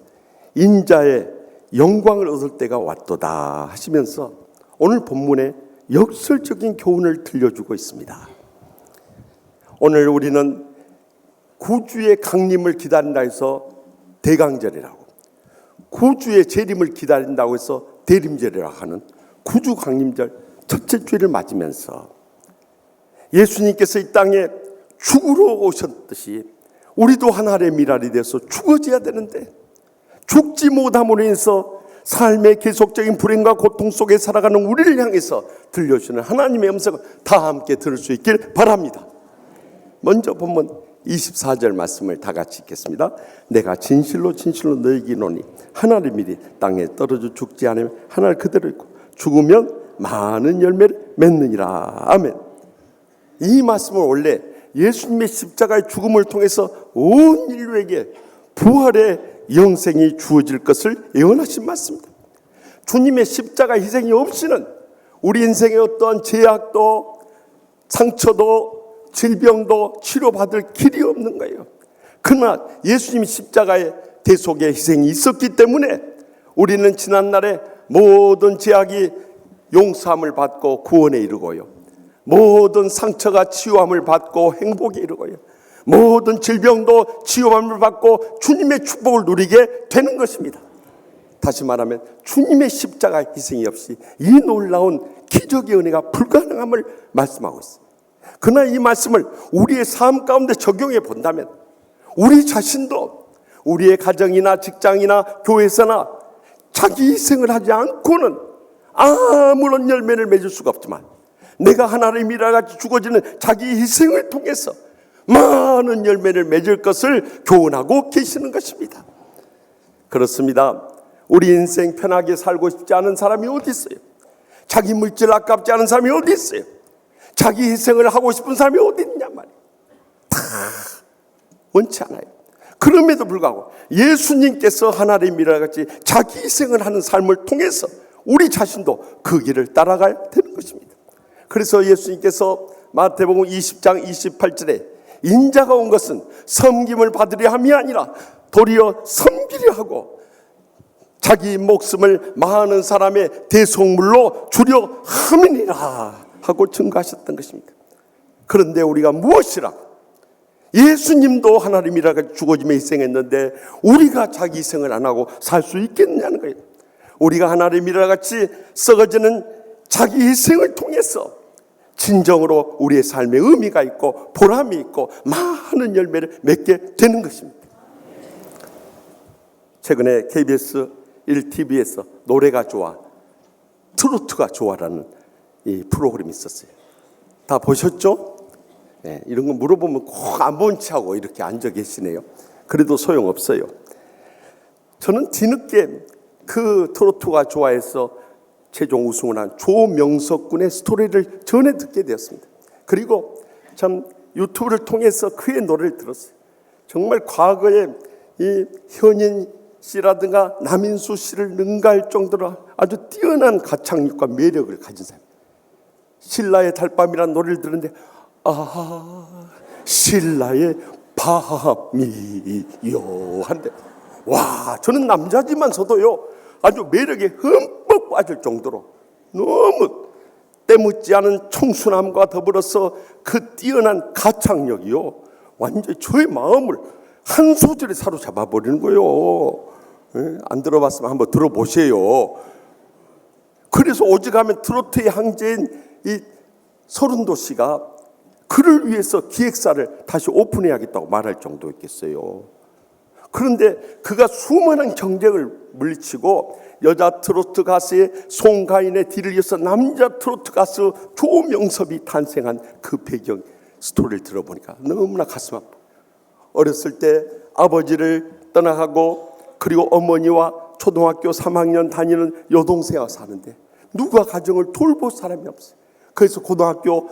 인자의 영광을 얻을 때가 왔도다 하시면서 오늘 본문에 역설적인 교훈을 들려주고 있습니다. 오늘 우리는 구주의 강림을 기다린다 해서 대강절이라고, 구주의 재림을 기다린다고 해서 대림절이라고 하는 구주 강림절 첫째 주일을 맞으면서 예수님께서 이 땅에 죽으러 오셨듯이 우리도 하나의 미랄이 돼서 죽어져야 되는데 죽지 못함으로 인해서 삶의 계속적인 불행과 고통 속에 살아가는 우리를 향해서 들려주는 하나님의 음성을 다 함께 들을 수 있길 바랍니다. 먼저 보면 24절 말씀을 다 같이 읽겠습니다. 내가 진실로 진실로 너희에게 이르노니 하나를 미리 땅에 떨어져 죽지 않으면 하나를 그대로 있고 죽으면 많은 열매를 맺느니라. 아멘. 이 말씀은 원래 예수님의 십자가의 죽음을 통해서 온 인류에게 부활의 영생이 주어질 것을 예언하신 말씀입니다. 주님의 십자가 희생이 없이는 우리 인생의 어떠한 제약도 상처도 질병도 치료받을 길이 없는 거예요. 그러나 예수님이 십자가의 대속의 희생이 있었기 때문에 우리는 지난날에 모든 제약이 용서함을 받고 구원에 이르고요, 모든 상처가 치유함을 받고 행복에 이르고요, 모든 질병도 치유함을 받고 주님의 축복을 누리게 되는 것입니다. 다시 말하면 주님의 십자가 희생이 없이 이 놀라운 기적의 은혜가 불가능함을 말씀하고 있습니다. 그러나 이 말씀을 우리의 삶 가운데 적용해 본다면 우리 자신도 우리의 가정이나 직장이나 교회에서나 자기 희생을 하지 않고는 아무런 열매를 맺을 수가 없지만, 내가 하나님이라 같이 죽어지는 자기 희생을 통해서 많은 열매를 맺을 것을 교훈하고 계시는 것입니다. 그렇습니다. 우리 인생 편하게 살고 싶지 않은 사람이 어디 있어요? 자기 물질 아깝지 않은 사람이 어디 있어요? 자기 희생을 하고 싶은 사람이 어디 있냐 말이에요. 다 원치 않아요. 그럼에도 불구하고 예수님께서 하나님이라 같이 자기 희생을 하는 삶을 통해서 우리 자신도 그 길을 따라가야 되는 것입니다. 그래서 예수님께서 마태복음 20장 28절에 인자가 온 것은 섬김을 받으려 함이 아니라 도리어 섬기려 하고 자기 목숨을 많은 사람의 대속물로 주려 함이니라 하고 증거하셨던 것입니다. 그런데 우리가 무엇이라? 예수님도 하나님이라 죽어짐에 희생했는데 우리가 자기 희생을 안 하고 살 수 있겠느냐는 거예요. 우리가 하나님이라 같이 썩어지는 자기 희생을 통해서 진정으로 우리의 삶에 의미가 있고 보람이 있고 많은 열매를 맺게 되는 것입니다. 최근에 KBS 1TV에서 노래가 좋아, 트로트가 좋아라는 이 프로그램이 있었어요. 다 보셨죠? 네, 이런 거 물어보면 꼭 안 본 척하고 이렇게 앉아 계시네요. 그래도 소용없어요. 저는 뒤늦게 그 트로트가 좋아해서 최종 우승을 한 조명석 군의 스토리를 전해 듣게 되었습니다. 그리고 참 유튜브를 통해서 그의 노래를 들었어요. 정말 과거에 이 현인 씨라든가 남인수 씨를 능가할 정도로 아주 뛰어난 가창력과 매력을 가진 사람. 신라의 달밤이라는 노래를 들었는데 신라의 밤이요 한데, 와, 저는 남자지만서도요 아주 매력에 흠뻑 빠질 정도로 너무 때묻지 않은 청순함과 더불어서 그 뛰어난 가창력이요 완전히 저의 마음을 한 소절에 사로잡아 버리는 거예요. 안 들어봤으면 한번 들어보세요. 그래서 오직하면 트로트의 황제인 이 서른도 씨가 그를 위해서 기획사를 다시 오픈해야겠다고 말할 정도였겠어요. 그런데 그가 수많은 경쟁을 물리치고 여자 트로트 가수의 송가인의 뒤를 이어서 남자 트로트 가수 조명섭이 탄생한 그 배경 스토리를 들어보니까 너무나 가슴 아파. 어렸을 때 아버지를 떠나가고 그리고 어머니와 초등학교 3학년 다니는 여동생과 사는데 누가 가정을 돌볼 사람이 없어요. 그래서 고등학교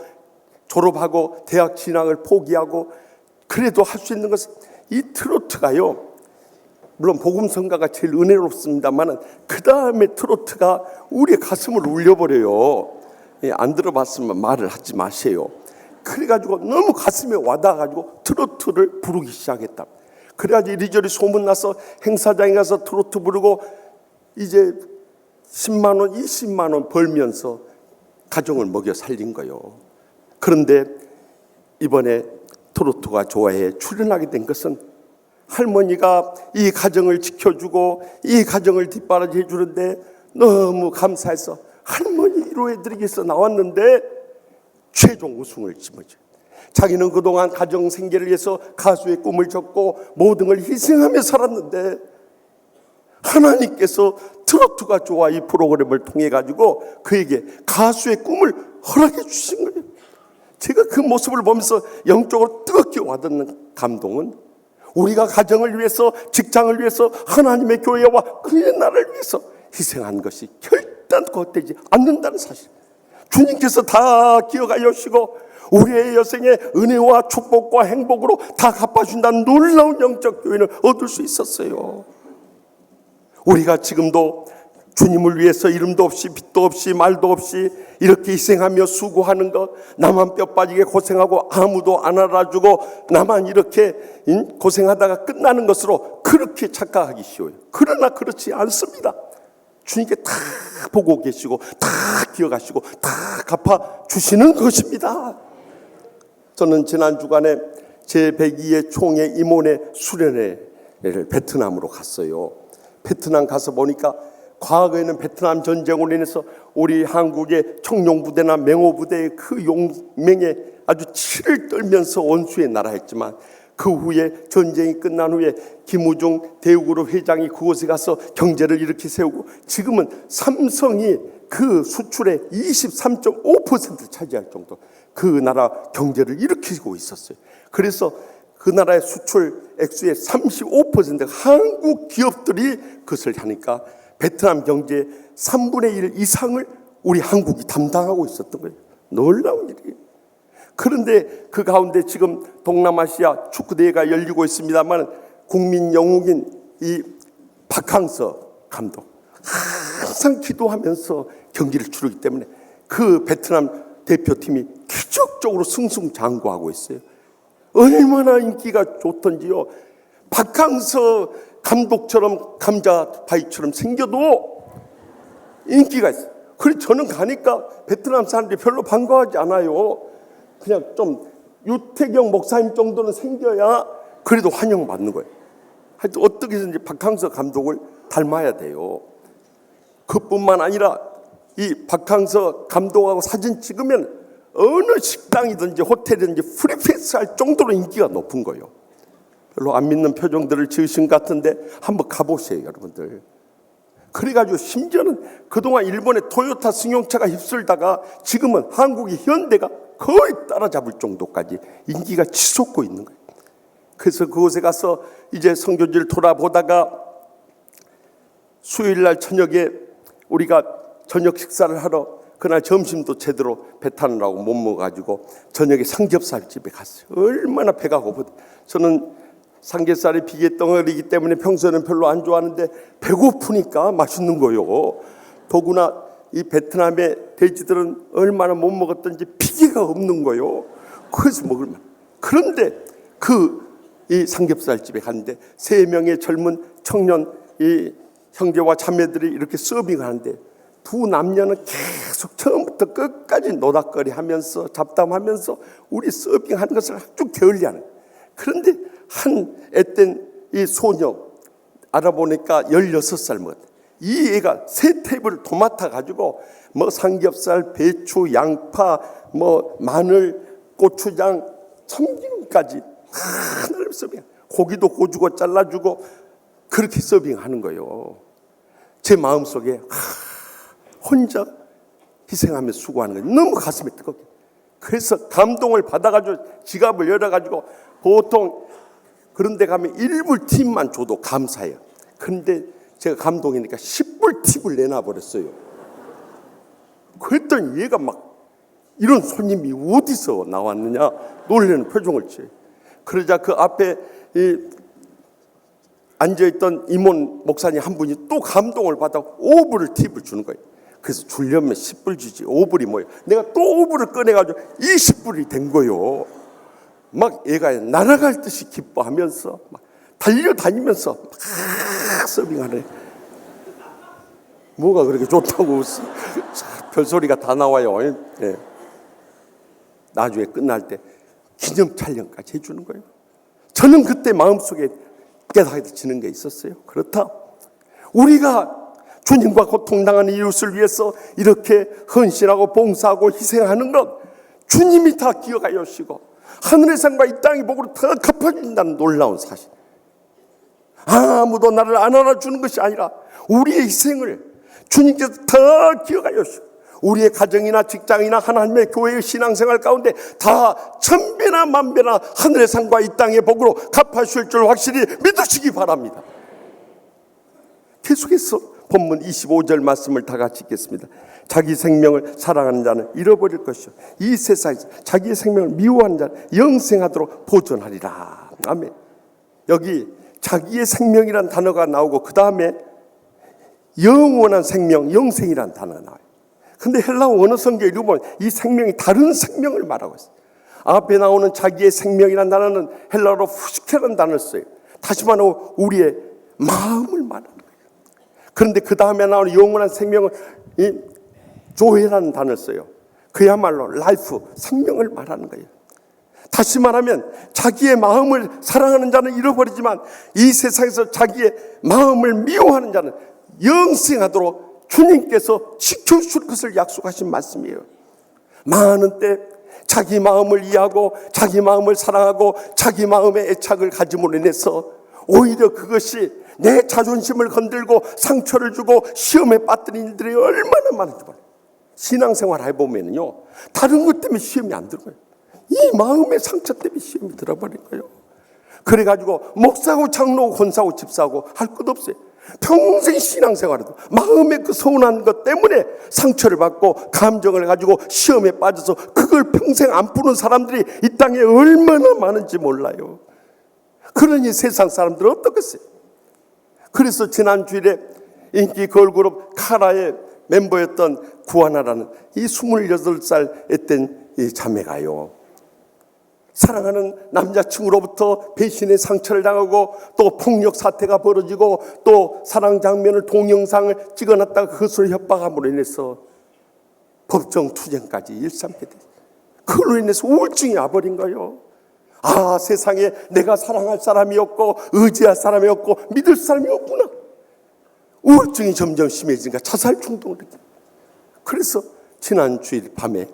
졸업하고 대학 진학을 포기하고 그래도 할 수 있는 것은 이 트로트가요, 물론 복음성가가 제일 은혜롭습니다만 그 다음에 트로트가 우리의 가슴을 울려버려요. 안 들어봤으면 말을 하지 마세요. 그래가지고 너무 가슴에 와닿아가지고 트로트를 부르기 시작했다. 그래가지고 이리저리 소문나서 행사장에 가서 트로트 부르고 이제 10만 원, 20만 원 벌면서 가정을 먹여 살린 거예요. 그런데 이번에 트로트가 좋아해 출연하게 된 것은 할머니가 이 가정을 지켜주고 이 가정을 뒷바라지 해주는데 너무 감사해서 할머니 위로해드리기 위해서 나왔는데 최종 우승을 짊어져요. 자기는 그동안 가정 생계를 위해서 가수의 꿈을 졌고 모든 걸 희생하며 살았는데 하나님께서 트로트가 좋아 이 프로그램을 통해 가지고 그에게 가수의 꿈을 허락해 주신 거예요. 제가 그 모습을 보면서 영적으로 뜨겁게 와닿는 감동은 우리가 가정을 위해서, 직장을 위해서, 하나님의 교회와 그의 나라를 위해서 희생한 것이 결단코 헛되지 않는다는 사실. 주님께서 다 기억하여 주시고 우리의 여생의 은혜와 축복과 행복으로 다 갚아준다는 놀라운 영적 교회를 얻을 수 있었어요. 우리가 지금도 주님을 위해서 이름도 없이 빛도 없이 말도 없이 이렇게 희생하며 수고하는 것, 나만 뼈 빠지게 고생하고 아무도 안 알아주고 나만 이렇게 고생하다가 끝나는 것으로 그렇게 착각하기 쉬워요. 그러나 그렇지 않습니다. 주님께 다 보고 계시고 다 기억하시고 다 갚아주시는 것입니다. 저는 지난 주간에 제 102의 총회 임원회 수련회를 베트남으로 갔어요. 베트남 가서 보니까 과거에는 베트남 전쟁으로 인해서 우리 한국의 청룡부대나 맹호부대의 그 용맹에 아주 치를 떨면서 원수의 나라였지만 그 후에 전쟁이 끝난 후에 김우중 대우그룹 회장이 그곳에 가서 경제를 이렇게 세우고 지금은 삼성이 그 수출의 23.5%를 차지할 정도 그 나라 경제를 일으키고 있었어요. 그래서 그 나라의 수출 액수의 35%가 한국 기업들이 그것을 하니까 베트남 경제의 3분의 1 이상을 우리 한국이 담당하고 있었던 거예요. 놀라운 일이에요. 그런데 그 가운데 지금 동남아시아 축구대회가 열리고 있습니다만 국민 영웅인 이 박항서 감독 항상 기도하면서 경기를 치르기 때문에 그 베트남 대표팀이 기적적으로 승승장구하고 있어요. 얼마나 인기가 좋던지요. 박항서 감독처럼 감자바위처럼 생겨도 인기가 있어요. 그래서 저는 가니까 베트남 사람들이 별로 반가워하지 않아요. 그냥 좀 유태경 목사님 정도는 생겨야 그래도 환영받는 거예요. 하여튼 어떻게든지 박항서 감독을 닮아야 돼요. 그뿐만 아니라 이 박항서 감독하고 사진 찍으면 어느 식당이든지 호텔이든지 프리패스 할 정도로 인기가 높은 거예요. 별로 안 믿는 표정들을 지으신 것 같은데 한번 가보세요, 여러분들. 그래가지고 심지어는 그동안 일본의 토요타 승용차가 휩쓸다가 지금은 한국의 현대가 거의 따라잡을 정도까지 인기가 치솟고 있는 거예요. 그래서 그곳에 가서 이제 선교지를 돌아보다가 수요일 날 저녁에 우리가 저녁 식사를 하러 그날 점심도 제대로 배 타느라고 못 먹어가지고 저녁에 삼겹살 집에 갔어요. 얼마나 배가 고프. 저는 삼겹살이 비계 덩어리이기 때문에 평소에는 별로 안 좋아하는데 배고프니까 맛있는 거요. 더구나 이 베트남의 돼지들은 얼마나 못 먹었던지 비계가 없는 거요. 그래서 먹을만. 그런데 이 삼겹살 집에 갔는데 3명의 젊은 청년 이 형제와 자매들이 이렇게 서빙하는데 두 남녀는 계속 처음부터 끝까지 노닥거리 하면서 잡담하면서 우리 서빙하는 것을 아주 게을리하는. 그런데 한 앳된 이 소녀 알아보니까 16살 먹었대. 이 애가 3테이블을 도맡아 가지고 뭐 삼겹살, 배추, 양파, 뭐 마늘, 고추장, 참기름까지 하나를 서빙. 고기도 고주고 잘라주고 그렇게 서빙하는 거예요. 제 마음속에 혼자 희생하며 수고하는 거예요. 너무 가슴이 뜨겁게. 그래서 감동을 받아가지고 지갑을 열어가지고 보통 그런 데 가면 1불 팁만 줘도 감사해요. 그런데 제가 감동이니까 10불 팁을 내놔버렸어요. 그랬더니 얘가 막 이런 손님이 어디서 나왔느냐 놀라는 표정을 취해요. 그러자 그 앞에 앉아있던 임원 목사님 한 분이 또 감동을 받아 5불을 팁을 주는 거예요. 그래서 주려면 10불 주지 5불이 뭐예요. 내가 또 5불을 꺼내가지고 20불이 된 거예요. 막 얘가 날아갈 듯이 기뻐하면서 막 달려다니면서 막 서빙하네. 뭐가 그렇게 좋다고 웃어. 별소리가 다 나와요. 네. 나중에 끝날 때 기념 촬영까지 해주는 거예요. 저는 그때 마음속에 깨달아지는 게 있었어요. 그렇다. 우리가 주님과 고통당하는 이웃을 위해서 이렇게 헌신하고 봉사하고 희생하는 것 주님이 다 기억하여 주시고 하늘의 상과 이 땅의 복으로 다 갚아준다는 놀라운 사실. 아무도 나를 안 알아주는 것이 아니라 우리의 희생을 주님께서 다 기억하여 주시고 우리의 가정이나 직장이나 하나님의 교회의 신앙생활 가운데 다 천배나 만배나 하늘의 상과 이 땅의 복으로 갚아주실 줄 확실히 믿으시기 바랍니다. 계속해서 본문 25절 말씀을 다 같이 읽겠습니다. 자기 생명을 사랑하는 자는 잃어버릴 것이요 이 세상에서 자기의 생명을 미워하는 자는 영생하도록 보존하리라. 아멘. 여기 자기의 생명이란 단어가 나오고 그 다음에 영원한 생명, 영생이란 단어가 나와요. 근데 헬라어 원어 성경에 읽어보면 이 생명이 다른 생명을 말하고 있어요. 앞에 나오는 자기의 생명이란 단어는 헬라어로 후시케라는 단어를 써요. 다시 말하면 우리의 마음을 말하는 거예요. 그런데 그 다음에 나오는 영원한 생명은 이 조회라는 단어를 써요. 그야말로 라이프, 생명을 말하는 거예요. 다시 말하면 자기의 마음을 사랑하는 자는 잃어버리지만 이 세상에서 자기의 마음을 미워하는 자는 영생하도록 주님께서 지켜줄 것을 약속하신 말씀이에요. 많은 때 자기 마음을 이해하고 자기 마음을 사랑하고 자기 마음의 애착을 가짐으로 인해서 오히려 그것이 내 자존심을 건들고 상처를 주고 시험에 빠뜨린 일들이 얼마나 많은지 몰라요. 신앙생활 해보면요, 다른 것 때문에 시험이 안 들어요. 이 마음의 상처 때문에 시험이 들어버린 거예요. 그래가지고 목사고 장로고 권사고 집사고 할 것 없어요. 평생 신앙생활에도 마음의 그 서운한 것 때문에 상처를 받고 감정을 가지고 시험에 빠져서 그걸 평생 안 푸는 사람들이 이 땅에 얼마나 많은지 몰라요. 그러니 세상 사람들은 어떻겠어요? 그래서 지난 주일에 인기 걸그룹 카라의 멤버였던 구하나라는 이 28살 된 이 자매가요, 사랑하는 남자친구로부터 배신의 상처를 당하고 또 폭력 사태가 벌어지고 또 사랑 장면을 동영상을 찍어놨다가 그것을 협박함으로 인해서 법정 투쟁까지 일삼게 됐어요. 그걸로 인해서 우울증이 와버린 거예요. 아, 세상에 내가 사랑할 사람이 없고 의지할 사람이 없고 믿을 사람이 없구나. 우울증이 점점 심해지니까 자살 충동을 느껴요. 그래서 지난 주일 밤에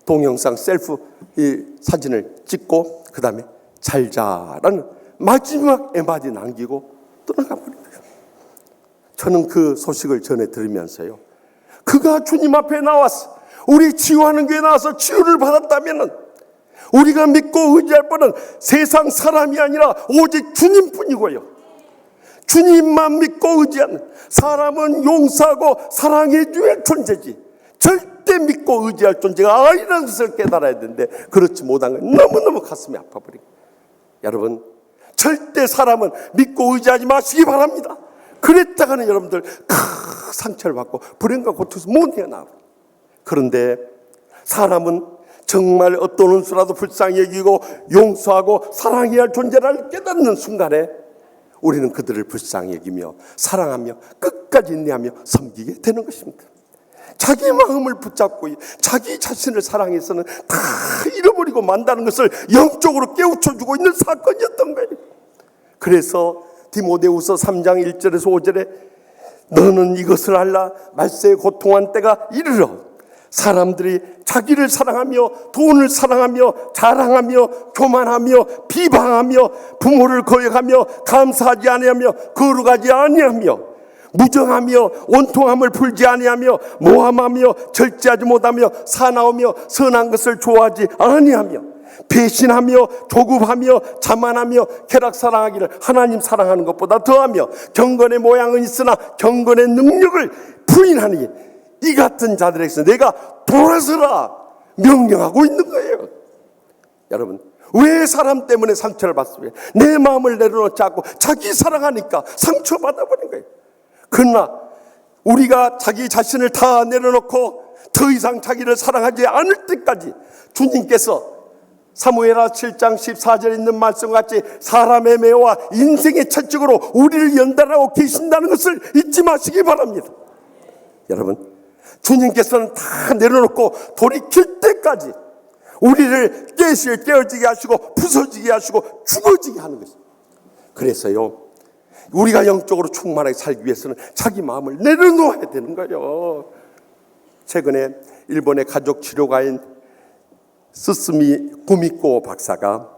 동영상 셀프 이 사진을 찍고 그 다음에 잘 자라는 마지막 에마디 남기고 떠나가 버린 거예요. 저는 그 소식을 전해 들으면서요, 그가 주님 앞에 나와서 우리 치유하는 교회에 나와서 치유를 받았다면 우리가 믿고 의지할 분은 세상 사람이 아니라 오직 주님뿐이고요, 주님만 믿고 의지하는 사람은 용서하고 사랑해 줄 존재지 절대 믿고 의지할 존재가 아니라는 것을 깨달아야 되는데 그렇지 못한 건 너무너무 가슴이 아파버리고, 여러분 절대 사람은 믿고 의지하지 마시기 바랍니다. 그랬다가는 여러분들 큰 상처를 받고 불행과 고통에서 못 헤어나와요. 그런데 사람은 정말 어떤 원수라도 불쌍히 여기고 용서하고 사랑해야 할 존재를 깨닫는 순간에 우리는 그들을 불쌍히 여기며 사랑하며 끝까지 인내하며 섬기게 되는 것입니다. 자기 마음을 붙잡고 자기 자신을 사랑해서는 다 잃어버리고 만다는 것을 영적으로 깨우쳐주고 있는 사건이었던 거예요. 그래서 디모데후서 3장 1절에서 5절에 너는 이것을 알라, 말세에 고통한 때가 이르러 사람들이 자기를 사랑하며 돈을 사랑하며 자랑하며 교만하며 비방하며 부모를 거역하며 감사하지 아니하며 거룩하지 아니하며 무정하며 원통함을 풀지 아니하며 모함하며 절제하지 못하며 사나우며 선한 것을 좋아하지 아니하며 배신하며 조급하며 자만하며 쾌락 사랑하기를 하나님 사랑하는 것보다 더하며 경건의 모양은 있으나 경건의 능력을 부인하니 이 같은 자들에게서 내가 돌아서라 명령하고 있는 거예요. 여러분, 왜 사람 때문에 상처를 받습니까? 내 마음을 내려놓지 않고 자기 사랑하니까 상처받아버린 거예요. 그러나 우리가 자기 자신을 다 내려놓고 더 이상 자기를 사랑하지 않을 때까지 주님께서 사무엘하 7장 14절에 있는 말씀과 같이 사람의 매와 인생의 채찍으로 우리를 연단하고 계신다는 것을 잊지 마시기 바랍니다. 여러분, 주님께서는 다 내려놓고 돌이킬 때까지 우리를 깨어지게 하시고 부서지게 하시고 죽어지게 하는 것입니다. 그래서요, 우리가 영적으로 충만하게 살기 위해서는 자기 마음을 내려놓아야 되는 거예요. 최근에 일본의 가족 치료가인 스스미 구미코 박사가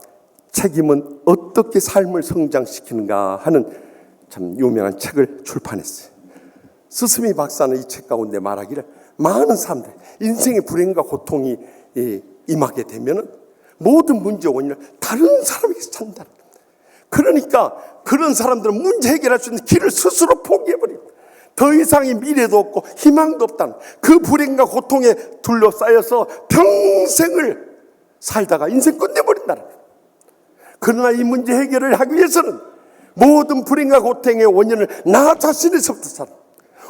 책임은 어떻게 삶을 성장시키는가 하는 참 유명한 책을 출판했어요. 스스미 박사는 이 책 가운데 말하기를 많은 사람들 인생의 불행과 고통이 임하게 되면은 모든 문제 원인을 다른 사람에게서 찾는다. 그러니까 그런 사람들은 문제 해결할 수 있는 길을 스스로 포기해버려요. 더 이상의 미래도 없고 희망도 없다는 그 불행과 고통에 둘러싸여서 평생을 살다가 인생 끝내버린다는 거예요. 그러나 이 문제 해결을 하기 위해서는 모든 불행과 고통의 원인을 나 자신에서부터 살아.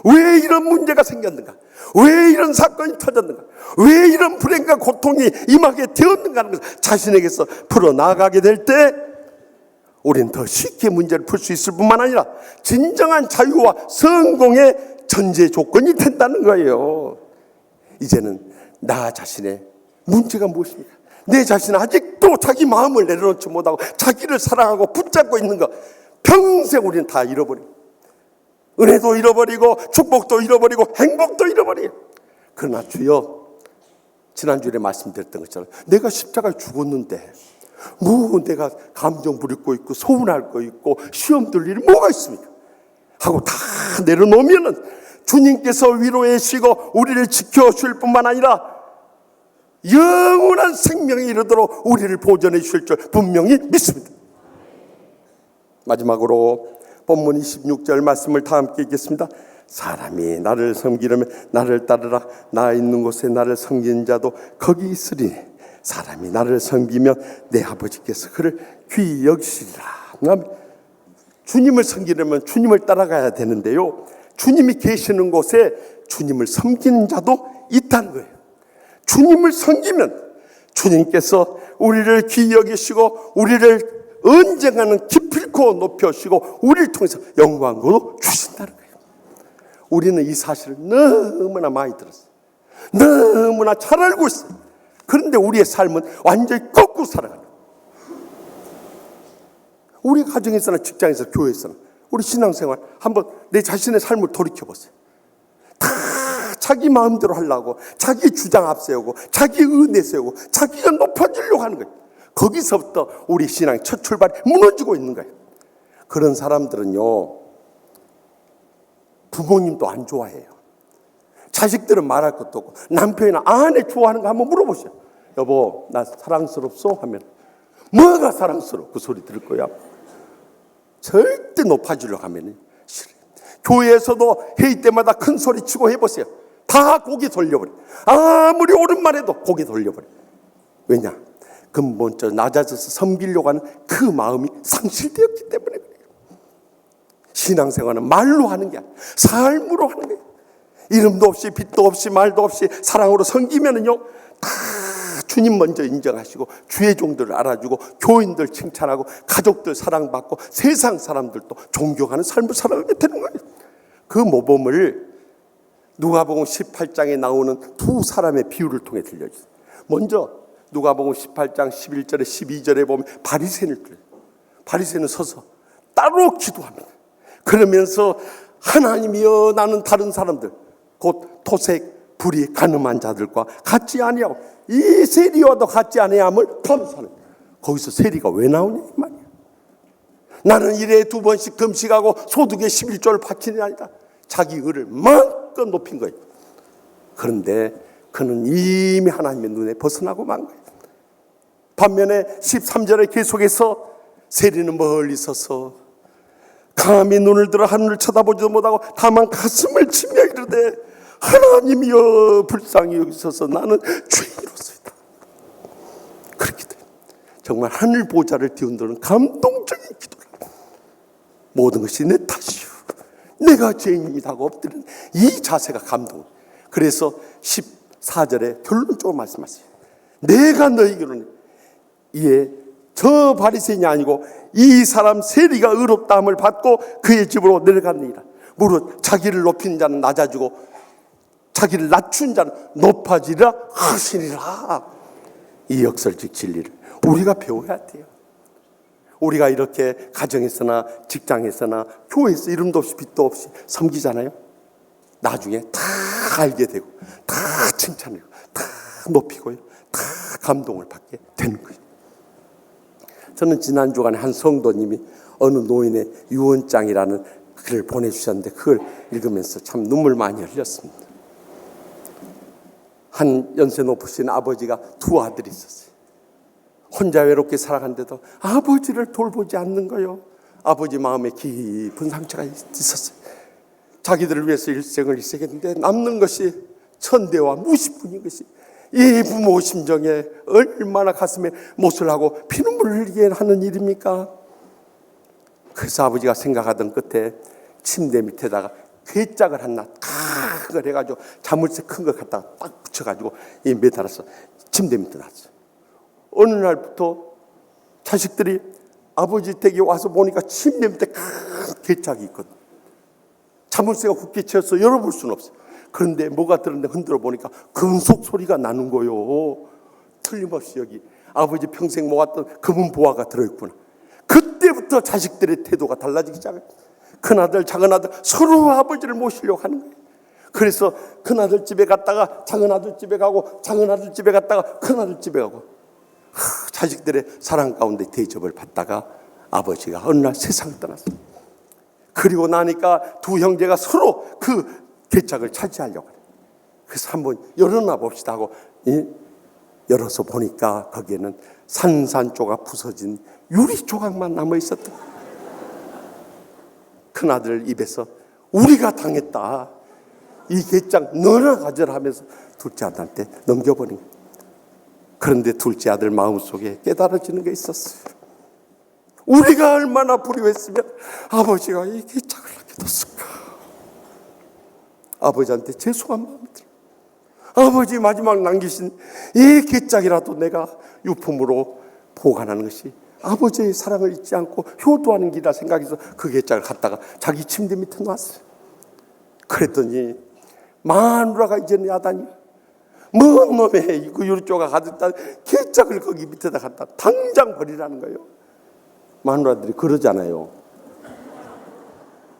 왜 이런 문제가 생겼는가? 왜 이런 사건이 터졌는가? 왜 이런 불행과 고통이 임하게 되었는가 하는 것을 자신에게서 풀어나가게 될 때 우리는 더 쉽게 문제를 풀 수 있을 뿐만 아니라 진정한 자유와 성공의 전제 조건이 된다는 거예요. 이제는 나 자신의 문제가 무엇입니까? 내 자신은 아직도 자기 마음을 내려놓지 못하고 자기를 사랑하고 붙잡고 있는 것, 평생 우리는 다 잃어버립니다. 은혜도 잃어버리고 축복도 잃어버리고 행복도 잃어버려요. 그러나 주여, 지난주에 말씀드렸던 것처럼 내가 십자가에 죽었는데 뭐 내가 감정 부릴 거 있고 소원할 거 있고 시험 들 일이 뭐가 있습니까? 하고 다 내려놓으면은 주님께서 위로해 주시고 우리를 지켜줄 뿐만 아니라 영원한 생명에 이르도록 우리를 보존해 주실 줄 분명히 믿습니다. 마지막으로 본문 26절 말씀을 다 함께 읽겠습니다. 사람이 나를 섬기려면 나를 따르라. 나 있는 곳에 나를 섬기는 자도 거기 있으리니 사람이 나를 섬기면 내 아버지께서 그를 귀히 여기시리라. 주님을 섬기려면 주님을 따라가야 되는데요, 주님이 계시는 곳에 주님을 섬기는 자도 있다는 거예요. 주님을 섬기면 주님께서 우리를 귀히 여기시고 우리를 언젠가는 기필코 높여주시고 우리를 통해서 영광도 주신다는 거예요. 우리는 이 사실을 너무나 많이 들었어요. 너무나 잘 알고 있어요. 그런데 우리의 삶은 완전히 거꾸로 살아가는 거예요. 우리 가정에서나 직장에서 교회에서나 우리 신앙생활 한번 내 자신의 삶을 돌이켜보세요. 다 자기 마음대로 하려고 자기 주장 앞세우고 자기 은혜 세우고 자기가 높아지려고 하는 거예요. 거기서부터 우리 신앙의 첫 출발이 무너지고 있는 거예요. 그런 사람들은요, 부모님도 안 좋아해요. 자식들은 말할 것도 없고 남편이나 아내 좋아하는 거 한번 물어보세요. 여보, 나 사랑스럽소? 하면 뭐가 사랑스러워? 그 소리 들을 거야. 절대 높아지려고 하면 싫어요. 교회에서도 회의 때마다 큰 소리 치고 해보세요. 다 고개 돌려버려. 아무리 옳은 말 해도 고개 돌려버려. 왜냐? 근본적으로 낮아져서 섬기려고 하는 그 마음이 상실되었기 때문에 그래요. 신앙생활은 말로 하는 게 아니라 삶으로 하는 거예요. 이름도 없이 빛도 없이 말도 없이 사랑으로 섬기면은요, 다 주님 먼저 인정하시고 주의 종들을 알아주고 교인들 칭찬하고 가족들 사랑받고 세상 사람들도 존경하는 삶을 살아가게 되는 거예요. 그 모범을 누가복음 18장에 나오는 두 사람의 비유를 통해 들려주세요. 먼저 누가복음 18장 11절에 12절에 보면 바리새인을 들려요. 바리새인은 서서 따로 기도합니다. 그러면서 하나님이여, 나는 다른 사람들 곧 토색, 불의, 가늠한 자들과 같지 아니하고 이 세리와도 같지 아니함을 감사하는 거예요. 거기서 세리가 왜 나오냐 이 말이야. 나는 일에 2번씩 금식하고 소득의 11조를 바치는 아니다. 자기 의를 마음껏 높인 거예요. 그런데 그는 이미 하나님의 눈에 벗어나고 만 거예요. 반면에 13절에 계속해서 세리는 멀리 서서 감히 눈을 들어 하늘을 쳐다보지도 못하고 다만 가슴을 치며 이르되 하나님이여, 불쌍히 여기소서, 나는 죄인으로서이다. 그렇게 돼요. 정말 하늘 보좌를 뒤흔드는 감동적인 기도를, 모든 것이 내 탓이요, 내가 죄인이다 하고 엎드리는 이 자세가 감동. 그래서 14절에 결론적으로 말씀하세요. 내가 너희에게는 이에 저 바리새인이 아니고 이 사람 세리가 의롭다함을 받고 그의 집으로 내려갔느니라. 무릇 자기를 높이는 자는 낮아지고 자기를 낮춘 자는 높아지리라 하시리라. 이 역설적 진리를 우리가 배워야 돼요. 우리가 이렇게 가정에서나 직장에서나 교회에서 이름도 없이 빛도 없이 섬기잖아요. 나중에 다 알게 되고 다 칭찬해요, 다 높이고요, 다 감동을 받게 되는 거예요. 저는 지난 주간에 한 성도님이 어느 노인의 유언장이라는 글을 보내주셨는데 그걸 읽으면서 참 눈물 많이 흘렸습니다. 한 연세 높으신 아버지가 두 아들이 있었어요. 혼자 외롭게 살아간데도 아버지를 돌보지 않는 거요. 아버지 마음에 깊은 상처가 있었어요. 자기들을 위해서 일생을 희생했는데 남는 것이 천대와 무시뿐인 것이 이 부모 심정에 얼마나 가슴에 못을 하고 피눈물을 흘리게 하는 일입니까? 그래서 아버지가 생각하던 끝에 침대 밑에다가 괴짝을 하나 큰 걸 해가지고 자물쇠 큰 걸 갖다가 딱 붙여가지고 이 매달아서 침대 밑에 놨어요. 어느 날부터 자식들이 아버지 댁에 와서 보니까 침대 밑에 큰 괴짝이 있거든. 자물쇠가 굳게 채워서 열어볼 수는 없어요. 그런데 뭐가 들었는데 흔들어 보니까 금속 소리가 나는 거요. 틀림없이 여기 아버지 평생 모았던 금은 보화가 들어있구나. 그때부터 자식들의 태도가 달라지기 시작해요. 큰아들 작은아들 서로 아버지를 모시려고 하는 거예요. 그래서 큰아들 집에 갔다가 작은아들 집에 가고 작은아들 집에 갔다가 큰아들 집에 가고 자식들의 사랑 가운데 대접을 받다가 아버지가 어느 날 세상을 떠났어요. 그리고 나니까 두 형제가 서로 그 괴짝을 차지하려고 해요. 그래서 한번 열어놔 봅시다 하고 열어서 보니까 거기에는 산산조각 부서진 유리 조각만 남아 있었다. 큰아들 입에서 우리가 당했다. 이 괴짝 너나 가져라 하면서 둘째 아들한테 넘겨버린 거예요. 그런데 둘째 아들 마음속에 깨달아지는 게 있었어요. 우리가 얼마나 불효했으면 아버지가 이 괴짝을 남겨뒀을까. 아버지한테 죄송한 마음이 들어요. 아버지 마지막 남기신 이 괴짝이라도 내가 유품으로 보관하는 것이 아버지의 사랑을 잊지 않고 효도하는 길이라 생각해서 그 괴짝을 갖다가 자기 침대 밑에 놨어요. 그랬더니 마누라가 이제는 야단이 뭔 놈의 그 유리조각 가득 단 괴짝을 거기 밑에다 갖다 당장 버리라는 거예요. 마누라들이 그러잖아요.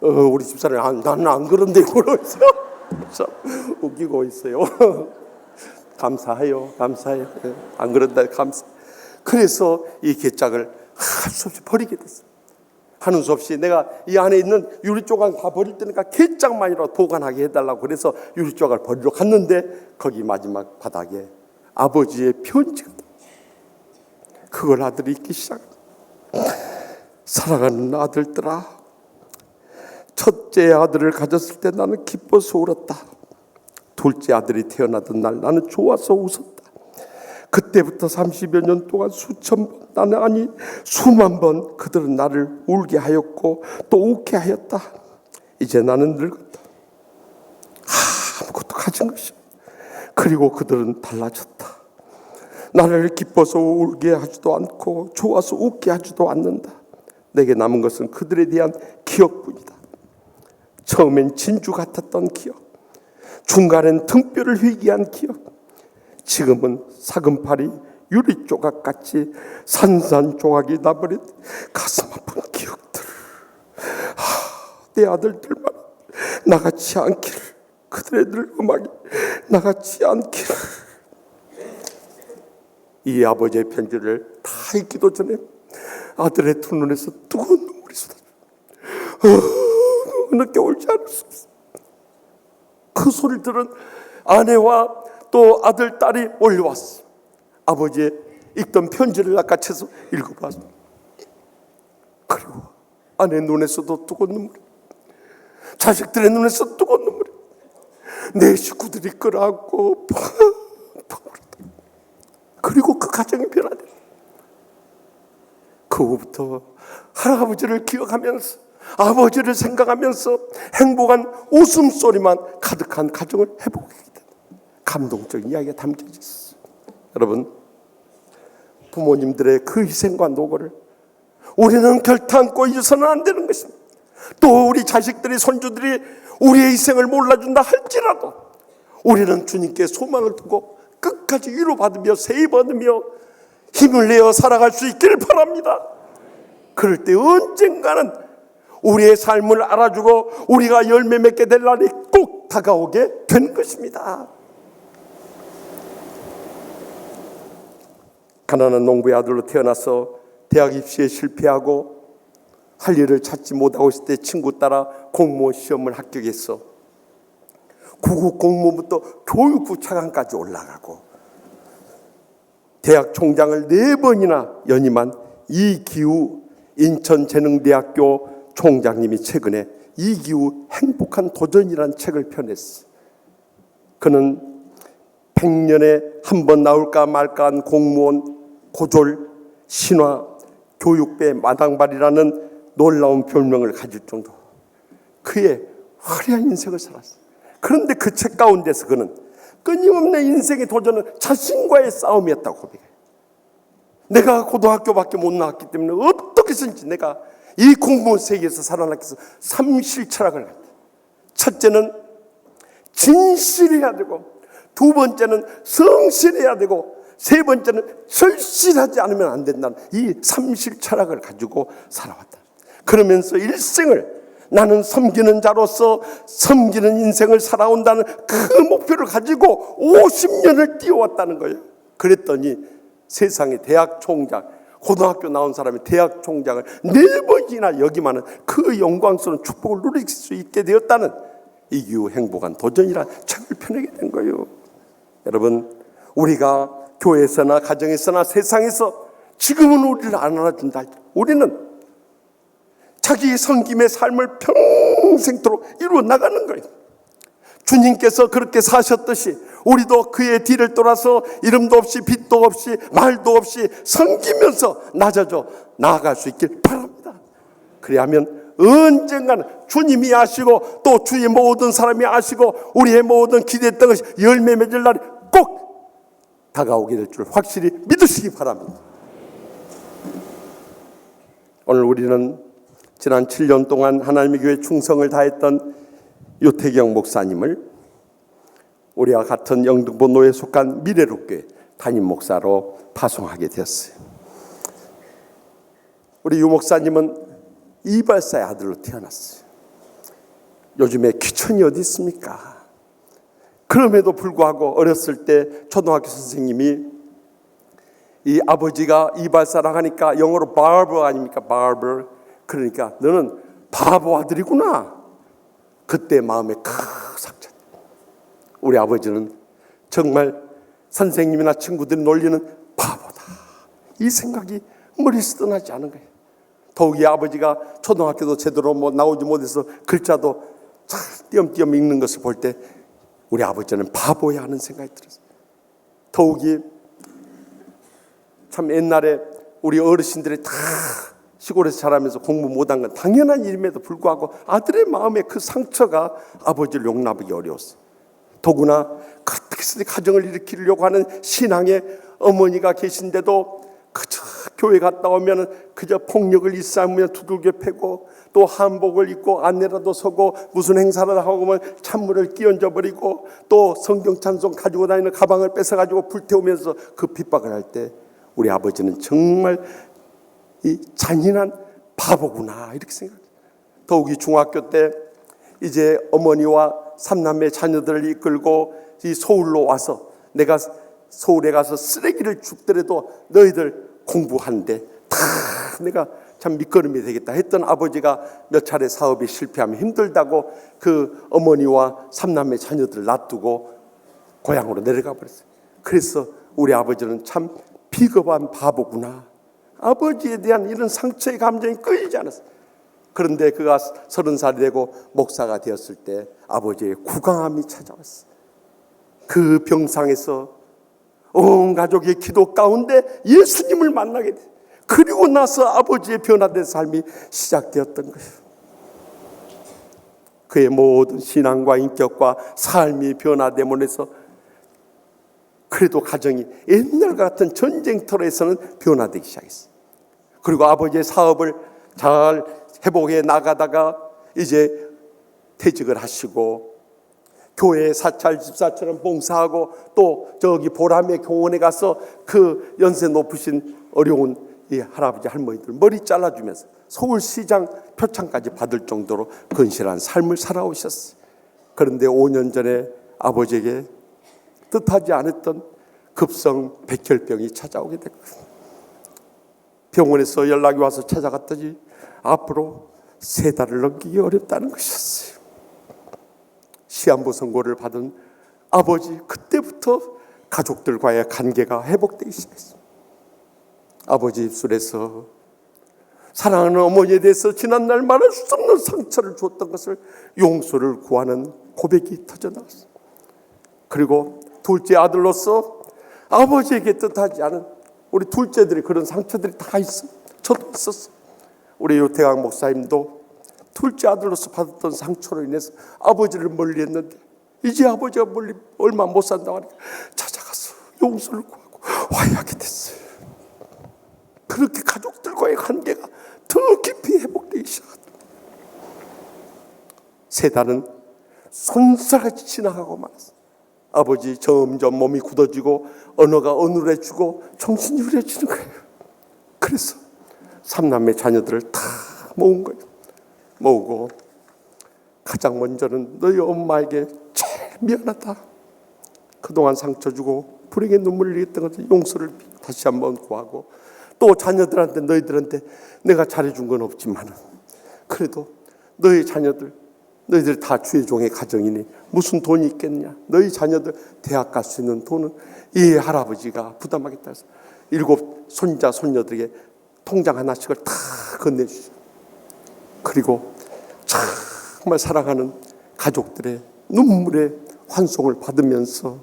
우리 집사람이 나는 안 그런데 그러고 있어. 웃기고 있어요. 감사해요. 안 그런다 감사. 그래서 이 괴짝을 할 수 없이 버리게 됐어요. 하는 수 없이 내가 이 안에 있는 유리조각 다 버릴 테니까 괴짝만이라도 보관하게 해달라고 그래서 유리조각을 버리러 갔는데 거기 마지막 바닥에 아버지의 편지가 그걸 아들이 읽기 시작합니다. 사랑하는 아들들아, 첫째 아들을 가졌을 때 나는 기뻐서 울었다. 둘째 아들이 태어나던 날 나는 좋아서 웃었다. 그때부터 30여 년 동안 수천 번, 나는 아니 수만 번 그들은 나를 울게 하였고 또 웃게 하였다. 이제 나는 늙었다. 아무것도 가진 것이. 그리고 그들은 달라졌다. 나를 기뻐서 울게 하지도 않고 좋아서 웃게 하지도 않는다. 내게 남은 것은 그들에 대한 기억뿐이다. 처음엔 진주 같았던 기억, 중간엔 등뼈를 휘기한 기억, 지금은 사금팔이 유리조각같이 산산조각이 나버린 가슴 아픈 기억들. 내 아들들만 나같이 않기를, 그들의 늙음하기 나같이 않기를. 이 아버지의 편지를 다 읽기도 전에 아들의 두 눈에서 뜨거운 눈물이 쏟아져. 늦게 울지 않을 수 없어. 그 소리를 들은 아내와 또 아들, 딸이 몰려왔어. 아버지의 읽던 편지를 낚아채서 읽어봤어. 그리고 아내 눈에서도 뜨거운 눈물이, 자식들의 눈에서 뜨거운 눈물이, 내 식구들이 끌어안고 펑펑 울었다. 그리고 그 가정이 변화돼. 그 후부터 할아버지를 기억하면서 아버지를 생각하면서 행복한 웃음소리만 가득한 가정을 회복하게 된 감동적인 이야기가 담겨져 있어요. 여러분, 부모님들의 그 희생과 노고를 우리는 결탄코 잊어서는 안 되는 것입니다. 또 우리 자식들이, 손주들이 우리의 희생을 몰라준다 할지라도 우리는 주님께 소망을 두고 끝까지 위로받으며 세입받으며 힘을 내어 살아갈 수 있기를 바랍니다. 그럴 때 언젠가는 우리의 삶을 알아주고 우리가 열매 맺게 될 날이 꼭 다가오게 되는 것입니다. 가난한 농부의 아들로 태어나서 대학 입시에 실패하고 할 일을 찾지 못하고 있을 때 친구 따라 공무원 시험을 합격했어. 구급 공무원부터 교육부 차관까지 올라가고 대학 총장을 4번이나 연임한 이기우 인천재능대학교 총장님이 최근에 이기우 행복한 도전이라는 책을 펴냈어요. 그는 100년에 한 번 나올까 말까한 공무원, 고졸, 신화, 교육배 마당발이라는 놀라운 별명을 가질 정도 그의 화려한 인생을 살았어요. 그런데 그 책 가운데서 그는 끊임없는 인생의 도전은 자신과의 싸움이었다고 고백해요. 내가 고등학교밖에 못 나왔기 때문에 어떻게 해서든지 내가 이 공무원 세계에서 살아남기 위해서 삼실철학을 합니다. 첫째는 진실해야 되고, 두 번째는 성실해야 되고, 세 번째는 절실하지 않으면 안 된다는 이 삼실철학을 가지고 살아왔다. 그러면서 일생을 나는 섬기는 자로서 섬기는 인생을 살아온다는 그 목표를 가지고 50년을 뛰어왔다는 거예요. 그랬더니 세상에 대학 총장, 고등학교 나온 사람이 대학 총장을 4번이나 역임하는 그 영광스러운 축복을 누릴 수 있게 되었다는 이기우 행복한 도전이라는 책을 펴내게 된 거예요. 여러분, 우리가 교회에서나 가정에서나 세상에서 지금은 우리를 안 알아준다 할때 우리는 자기의 섬김의 삶을 평생토록 이루어 나가는 거예요. 주님께서 그렇게 사셨듯이 우리도 그의 뒤를 돌아서 이름도 없이 빛도 없이 말도 없이 섬기면서 낮아져 나아갈 수 있길 바랍니다. 그래야면 언젠가는 주님이 아시고 또 주의 모든 사람이 아시고 우리의 모든 기대했던 것이 열매 맺을 날이 꼭 다가오게 될 줄 확실히 믿으시기 바랍니다. 오늘 우리는 지난 7년 동안 하나님의 교회 충성을 다했던 유태경 목사님을 우리와 같은 영등포노에 속한 미래롭교회 담임 목사로 파송하게 되었어요. 우리 유 목사님은 이발사의 아들로 태어났어요. 요즘에 귀천이 어디 있습니까? 그럼에도 불구하고 어렸을 때 초등학교 선생님이 이 아버지가 이발사라 하니까 영어로 barber 아닙니까? barber. 그러니까 너는 바보 아들이구나. 그때 마음에 큰 상처. 우리 아버지는 정말 선생님이나 친구들이 놀리는 바보다. 이 생각이 머리에서 떠나지 않은 거예요. 더욱이 아버지가 초등학교도 제대로 나오지 못해서 글자도 잘 띄엄띄엄 읽는 것을 볼 때 우리 아버지는 바보야 하는 생각이 들었어요. 더욱이 참 옛날에 우리 어르신들이 다 시골에서 자라면서 공부 못한 건 당연한 일임에도 불구하고 아들의 마음에 그 상처가 아버지를 용납하기 어려웠어요. 더구나 어떻게 가정을 일으키려고 하는 신앙의 어머니가 계신데도 그저 교회 갔다 오면 그저 폭력을 일삼으며 두들겨 패고 또 한복을 입고 안내라도 서고 무슨 행사를 하고 오면 찬물을 끼얹어 버리고 또 성경 찬송 가지고 다니는 가방을 뺏어가지고 불태우면서 그 핍박을 할 때 우리 아버지는 정말 이 잔인한 바보구나 이렇게 생각해요. 더욱이 중학교 때 이제 어머니와 삼남매 자녀들을 이끌고 이 서울로 와서 내가 서울에 가서 쓰레기를 줍더라도 너희들 공부하는데 다 내가 참 밑거름이 되겠다 했던 아버지가 몇 차례 사업이 실패하면 힘들다고 그 어머니와 삼남매 자녀들을 놔두고 고향으로 내려가 버렸어요. 그래서 우리 아버지는 참 비겁한 바보구나. 아버지에 대한 이런 상처의 감정이 끊이지 않았어요. 그런데 그가 30살이 되고 목사가 되었을 때 아버지의 구강암이 찾아왔어요. 그 병상에서 온 가족의 기도 가운데 예수님을 만나게 돼. 그리고 나서 아버지의 변화된 삶이 시작되었던 거예요. 그의 모든 신앙과 인격과 삶이 변화됨으로 해서 그래도 가정이 옛날 같은 전쟁터에서는 변화되기 시작했어요. 그리고 아버지의 사업을 잘 회복해 나가다가 이제 퇴직을 하시고 교회 사찰 집사처럼 봉사하고 또 저기 보람의 교원에 가서 그 연세 높으신 어려운 이 할아버지 할머니들 머리 잘라주면서 서울시장 표창까지 받을 정도로 건실한 삶을 살아오셨어요. 그런데 5년 전에 아버지에게 뜻하지 않았던 급성 백혈병이 찾아오게 됐거든요. 병원에서 연락이 와서 찾아갔더니 앞으로 3달을 넘기기 어렵다는 것이었어요. 시한부 선고를 받은 아버지, 그때부터 가족들과의 관계가 회복되기 시작했습니다. 아버지 입술에서 사랑하는 어머니에 대해서 지난날 말할 수 없는 상처를 줬던 것을 용서를 구하는 고백이 터져나왔습니다. 그리고 둘째 아들로서 아버지에게 뜻하지 않은 우리 둘째들이 그런 상처들이 다 있어. 저도 있었어. 우리 유태강 목사님도 둘째 아들로서 받았던 상처로 인해서 아버지를 멀리했는데 이제 아버지가 멀리 얼마 못 산다고 하니까 찾아가서 용서를 구하고 화해하게 됐어요. 그렇게 가족들과의 관계가 더 깊이 회복되기 시작합니다. 세 달은 손살같이 지나가고 말았어요. 아버지 점점 몸이 굳어지고 언어가 어눌해지고 정신이 흐려지는 거예요. 그래서 삼남매 자녀들을 다 모은 거예요. 모으고 가장 먼저는 너희 엄마에게 제일 미안하다. 그동안 상처 주고 불행의 눈물을 흘렸던 것을 용서를 다시 한번 구하고 또 자녀들한테 너희들한테 내가 잘해준 건 없지만 그래도 너희 자녀들 너희들 다 주의 종의 가정이니 무슨 돈이 있겠냐. 너희 자녀들 대학 갈 수 있는 돈은 이 할아버지가 부담하겠다 해서 7 손자 손녀들에게 통장 하나씩을 다 건네주시고 그리고 정말 사랑하는 가족들의 눈물의 환송을 받으면서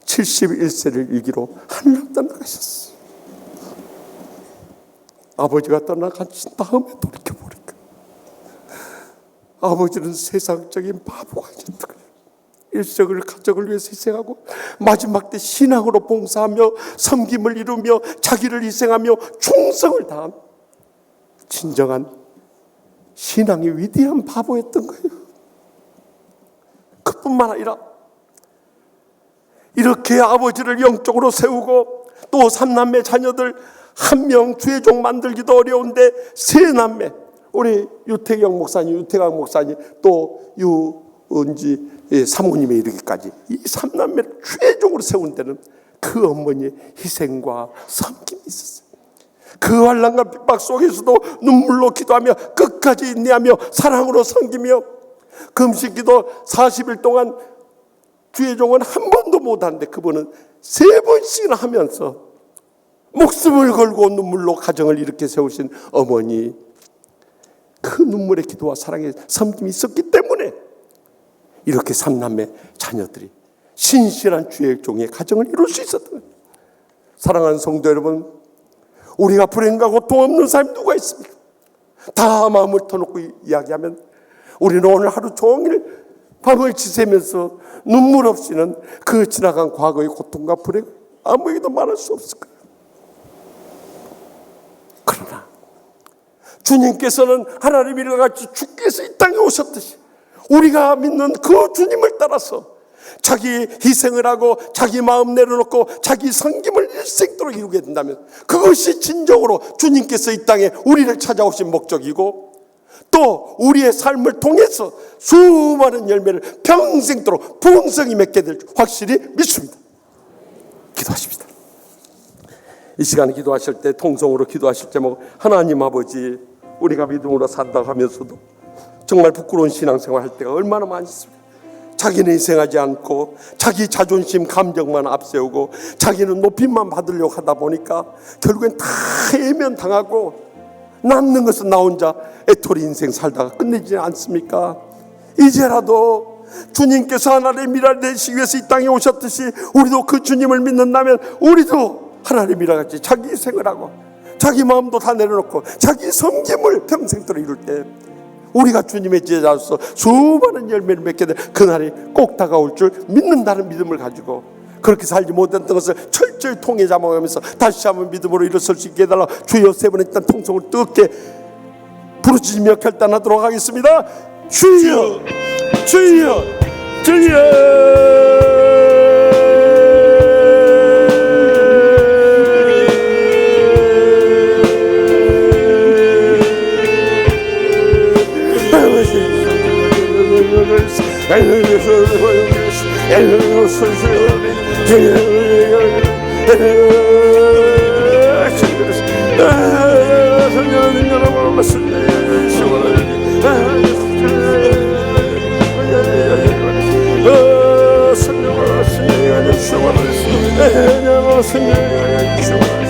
71세를 일기로 하늘로 떠나가셨어요. 아버지가 떠나가신 다음에 돌이켜보니까 아버지는 세상적인 바보가 아니었던 거예요. 일생을 가족을 위해서 희생하고 마지막 때 신앙으로 봉사하며 섬김을 이루며 자기를 희생하며 충성을 다한 진정한 신앙의 위대한 바보였던 거예요. 그뿐만 아니라 이렇게 아버지를 영적으로 세우고 또 삼남매 자녀들 한 명 주의 종 만들기도 어려운데 세 남매 우리 유태경 목사님, 유태강 목사님 또 유은지 사모님에 이르기까지 이 삼남매를 주의 종으로 세운 데는 그 어머니의 희생과 섬김이 있었어요. 그 환난과 핍박 속에서도 눈물로 기도하며 끝까지 인내하며 사랑으로 섬기며 금식기도 40일 동안 주의 종은 한 번도 못하는데 그분은 3번씩이나 하면서 목숨을 걸고 눈물로 가정을 이렇게 세우신 어머니, 그 눈물의 기도와 사랑의 섬김이 있었기 때문에 이렇게 삼남매 자녀들이 신실한 주의 종의 가정을 이룰 수 있었던 거예요. 사랑하는 성도 여러분, 우리가 불행과 고통 없는 사람이 누가 있습니까? 다 마음을 터놓고 이야기하면 우리는 오늘 하루 종일 밤을 지새면서 눈물 없이는 그 지나간 과거의 고통과 불행 아무에게도 말할 수 없을 거예요. 그러나 주님께서는 하나님 이와 같이 주께서 이 땅에 오셨듯이 우리가 믿는 그 주님을 따라서 자기 희생을 하고 자기 마음 내려놓고 자기 섬김을 일생도록 이루게 된다면 그것이 진정으로 주님께서 이 땅에 우리를 찾아오신 목적이고 또 우리의 삶을 통해서 수많은 열매를 평생도록 풍성히 맺게 될 줄 확실히 믿습니다. 기도하십시다. 이 시간에 기도하실 때 통성으로 기도하실 제목 하나님 아버지, 우리가 믿음으로 산다고 하면서도 정말 부끄러운 신앙생활 할 때가 얼마나 많이 있습니까? 자기는 희생하지 않고 자기 자존심 감정만 앞세우고 자기는 높임만 받으려고 하다 보니까 결국엔 다 해면당하고 남는 것은 나 혼자 애토리 인생 살다가 끝내지 않습니까? 이제라도 주님께서 하나님의 미랄 되시기 위해서 이 땅에 오셨듯이 우리도 그 주님을 믿는다면 우리도 하나님이라 같이 자기 희생을 하고 자기 마음도 다 내려놓고 자기 섬김을 평생도록 이룰 때 우리가 주님의 제자로서 수많은 열매를 맺게 될 그날이 꼭 다가올 줄 믿는다는 믿음을 가지고 그렇게 살지 못했던 것을 철저히 통해 잡아가면서 다시 한번 믿음으로 일어설 수 있게 해달라. 주여 세 번의 일단 통성을 뜨겁게 부르짖으며 결단하도록 하겠습니다. 주여, 주여, 주여. 성령아 성령아 주시옵소서. 성령아 주시옵소서.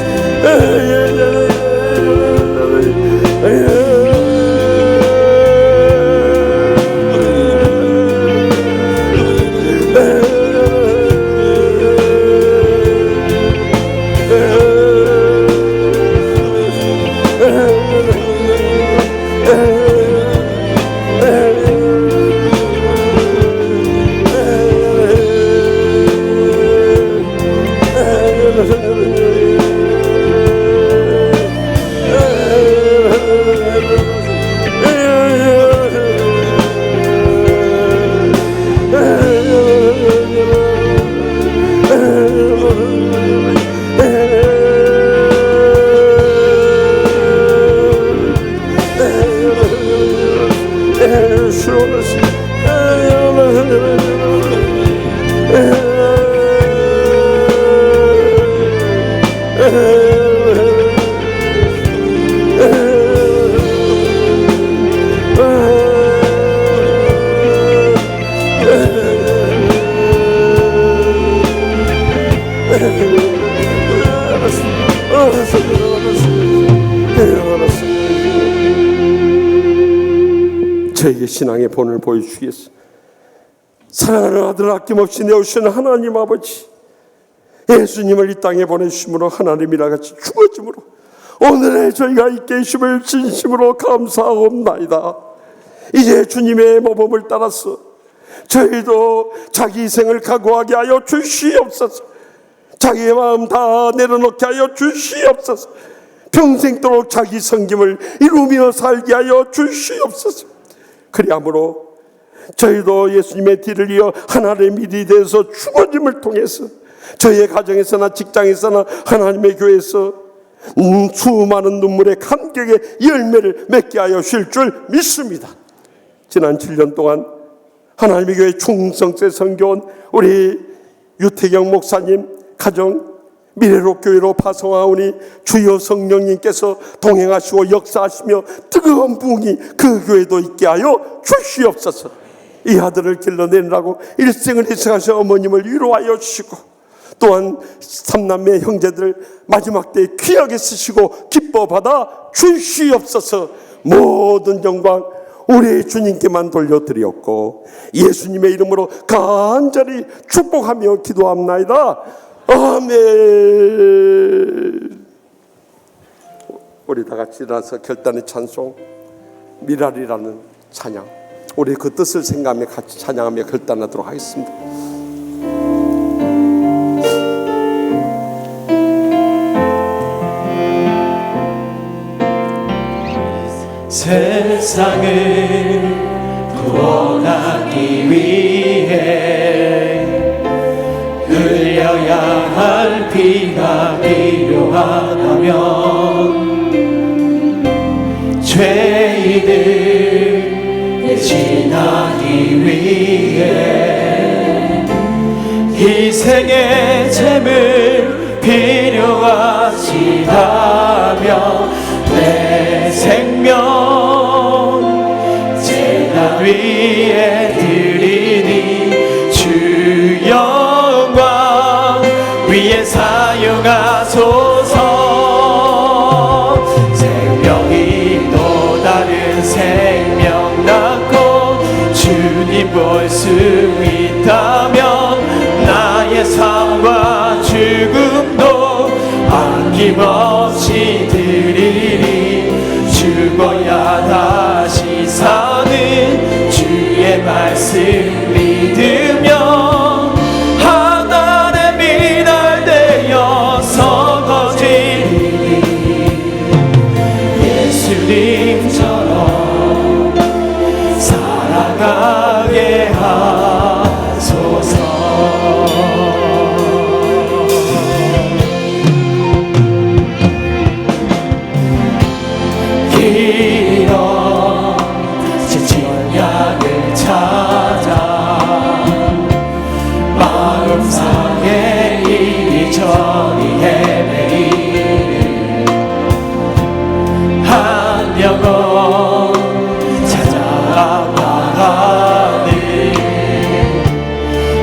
저에게 신앙의 본을 보여주시겠소. 사랑하는 아들 아낌없이 내오시는 하나님 아버지, 예수님을 이 땅에 보내주심으로 하나님이라 같이 죽어짐으로 오늘의 저희가 이 계심을 진심으로 감사하옵나이다. 이제 주님의 모범을 따라서 저희도 자기 희생을 각오하게 하여 주시옵소서. 자기의 마음 다 내려놓게 하여 주시옵소서. 평생도록 자기 섬김을 이루며 살게 하여 주시옵소서. 그리함으로 저희도 예수님의 뒤를 이어 하나님의 미리 되어서 죽어짐을 통해서 저희의 가정에서나 직장에서나 하나님의 교회에서 수많은 눈물의 감격의 열매를 맺게 하여 주실 줄 믿습니다. 지난 7년 동안 하나님의 교회 충성세 선교원 우리 유태경 목사님 가정 미래로 교회로 파송하오니 주여 성령님께서 동행하시고 역사하시며 뜨거운 부흥이 그 교회도 있게 하여 주시옵소서. 이 아들을 길러내느라고 일생을 희생하신 어머님을 위로하여 주시고 또한 삼남매 형제들 마지막 때에 귀하게 쓰시고 기뻐 받아 주시옵소서. 모든 영광 우리 주님께만 돌려드렸고 예수님의 이름으로 간절히 축복하며 기도합나이다. 아멘. 우리 다 같이 일어나서 결단의 찬송 미랄이라는 찬양, 우리 그 뜻을 생각하며 같이 찬양하며 결단하도록 하겠습니다. 세상을 구원하기 위해 흘려야 할 피가 필요하다면 죄인을 대신하기 위해 희생의 제물 필요하시다면 내 생명 제단 위에 드리니 주 영광 위에 사용하소서. 생명이 또 다른 생명 낳고 주님 볼 수 있다면 나의 삶과 죽음도 아낌없이 드리리. 죽어야 다시 사는 주의 말씀 믿으며 하나의 미랄 되어서 거지리. 예수님처럼 살아가게 하소서. 길어 지친 약을 찾아 마음상에 이리저리 헤매이는 한 영혼 찾아가는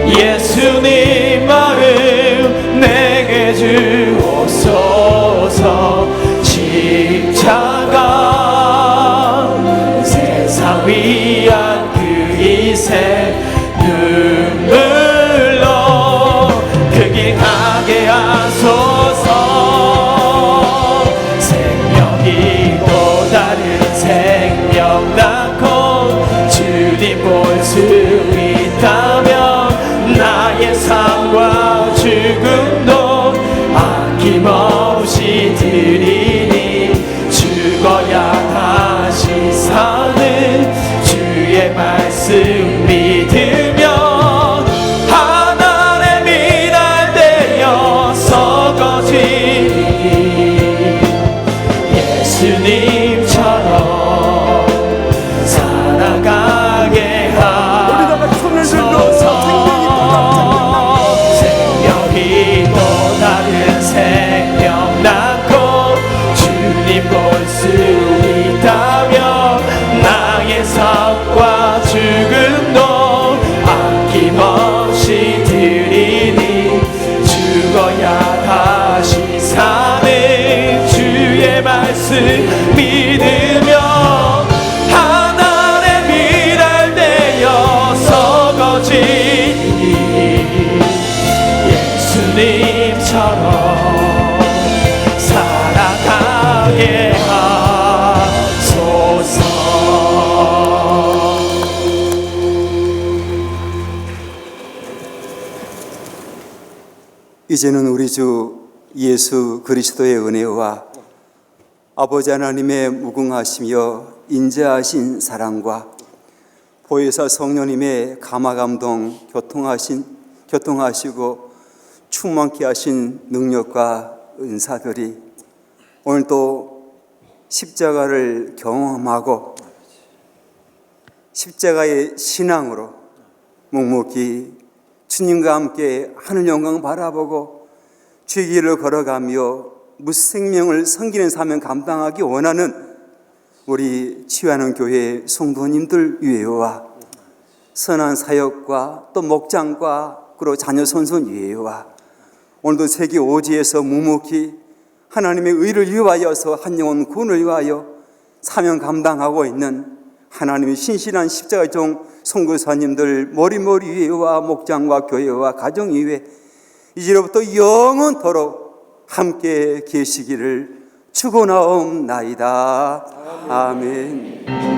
예수님 마음 내게 주옵소서. 십자가 세상 위한 그 이세 눈물로 그 길 가게 하소서. 생명이 또 다른 생명 낳고 주님 볼 수 있다면 나의 삶과 죽음도 아낌없이 드리니 죽어야 다시 사는 주의 말씀 믿으며 하늘의 미랄 되어 썩어지니 예수님처럼 살아가게 하소서. 생명이 또 다른 생명 낳고 주님 볼 수 있다면 나의 삶과 죽음도 아낌없이 드리니 죽어야 다시 사는 주의 말씀 믿으며 하늘의 미랄 되어 썩어지니 예수님처럼 살아가게 하소서. 이제는 우리 주 예수 그리스도의 은혜와 아버지 하나님의 무궁하시며 인자하신 사랑과 보혜사 성령님의 감화감동 교통하시고 충만케 하신 능력과 은사들이 오늘 또 십자가를 경험하고 십자가의 신앙으로 묵묵히 주님과 함께 하늘 영광 바라보고 주의 길을 걸어가며 무생명을 섬기는 사명 감당하기 원하는 우리 치유하는 교회 성도님들 위에와 선한 사역과 또 목장과 그리고 자녀 손손 위에와 오늘도 세계 오지에서 묵묵히 하나님의 의를 위하여서 한 영혼 구원을 위하여 사명 감당하고 있는 하나님의 신실한 십자가 종 선교사님들 머리머리 위에와 목장과 교회와 가정 위에 이제로부터 영원토록 함께 계시기를 축원하옵나이다. 아멘.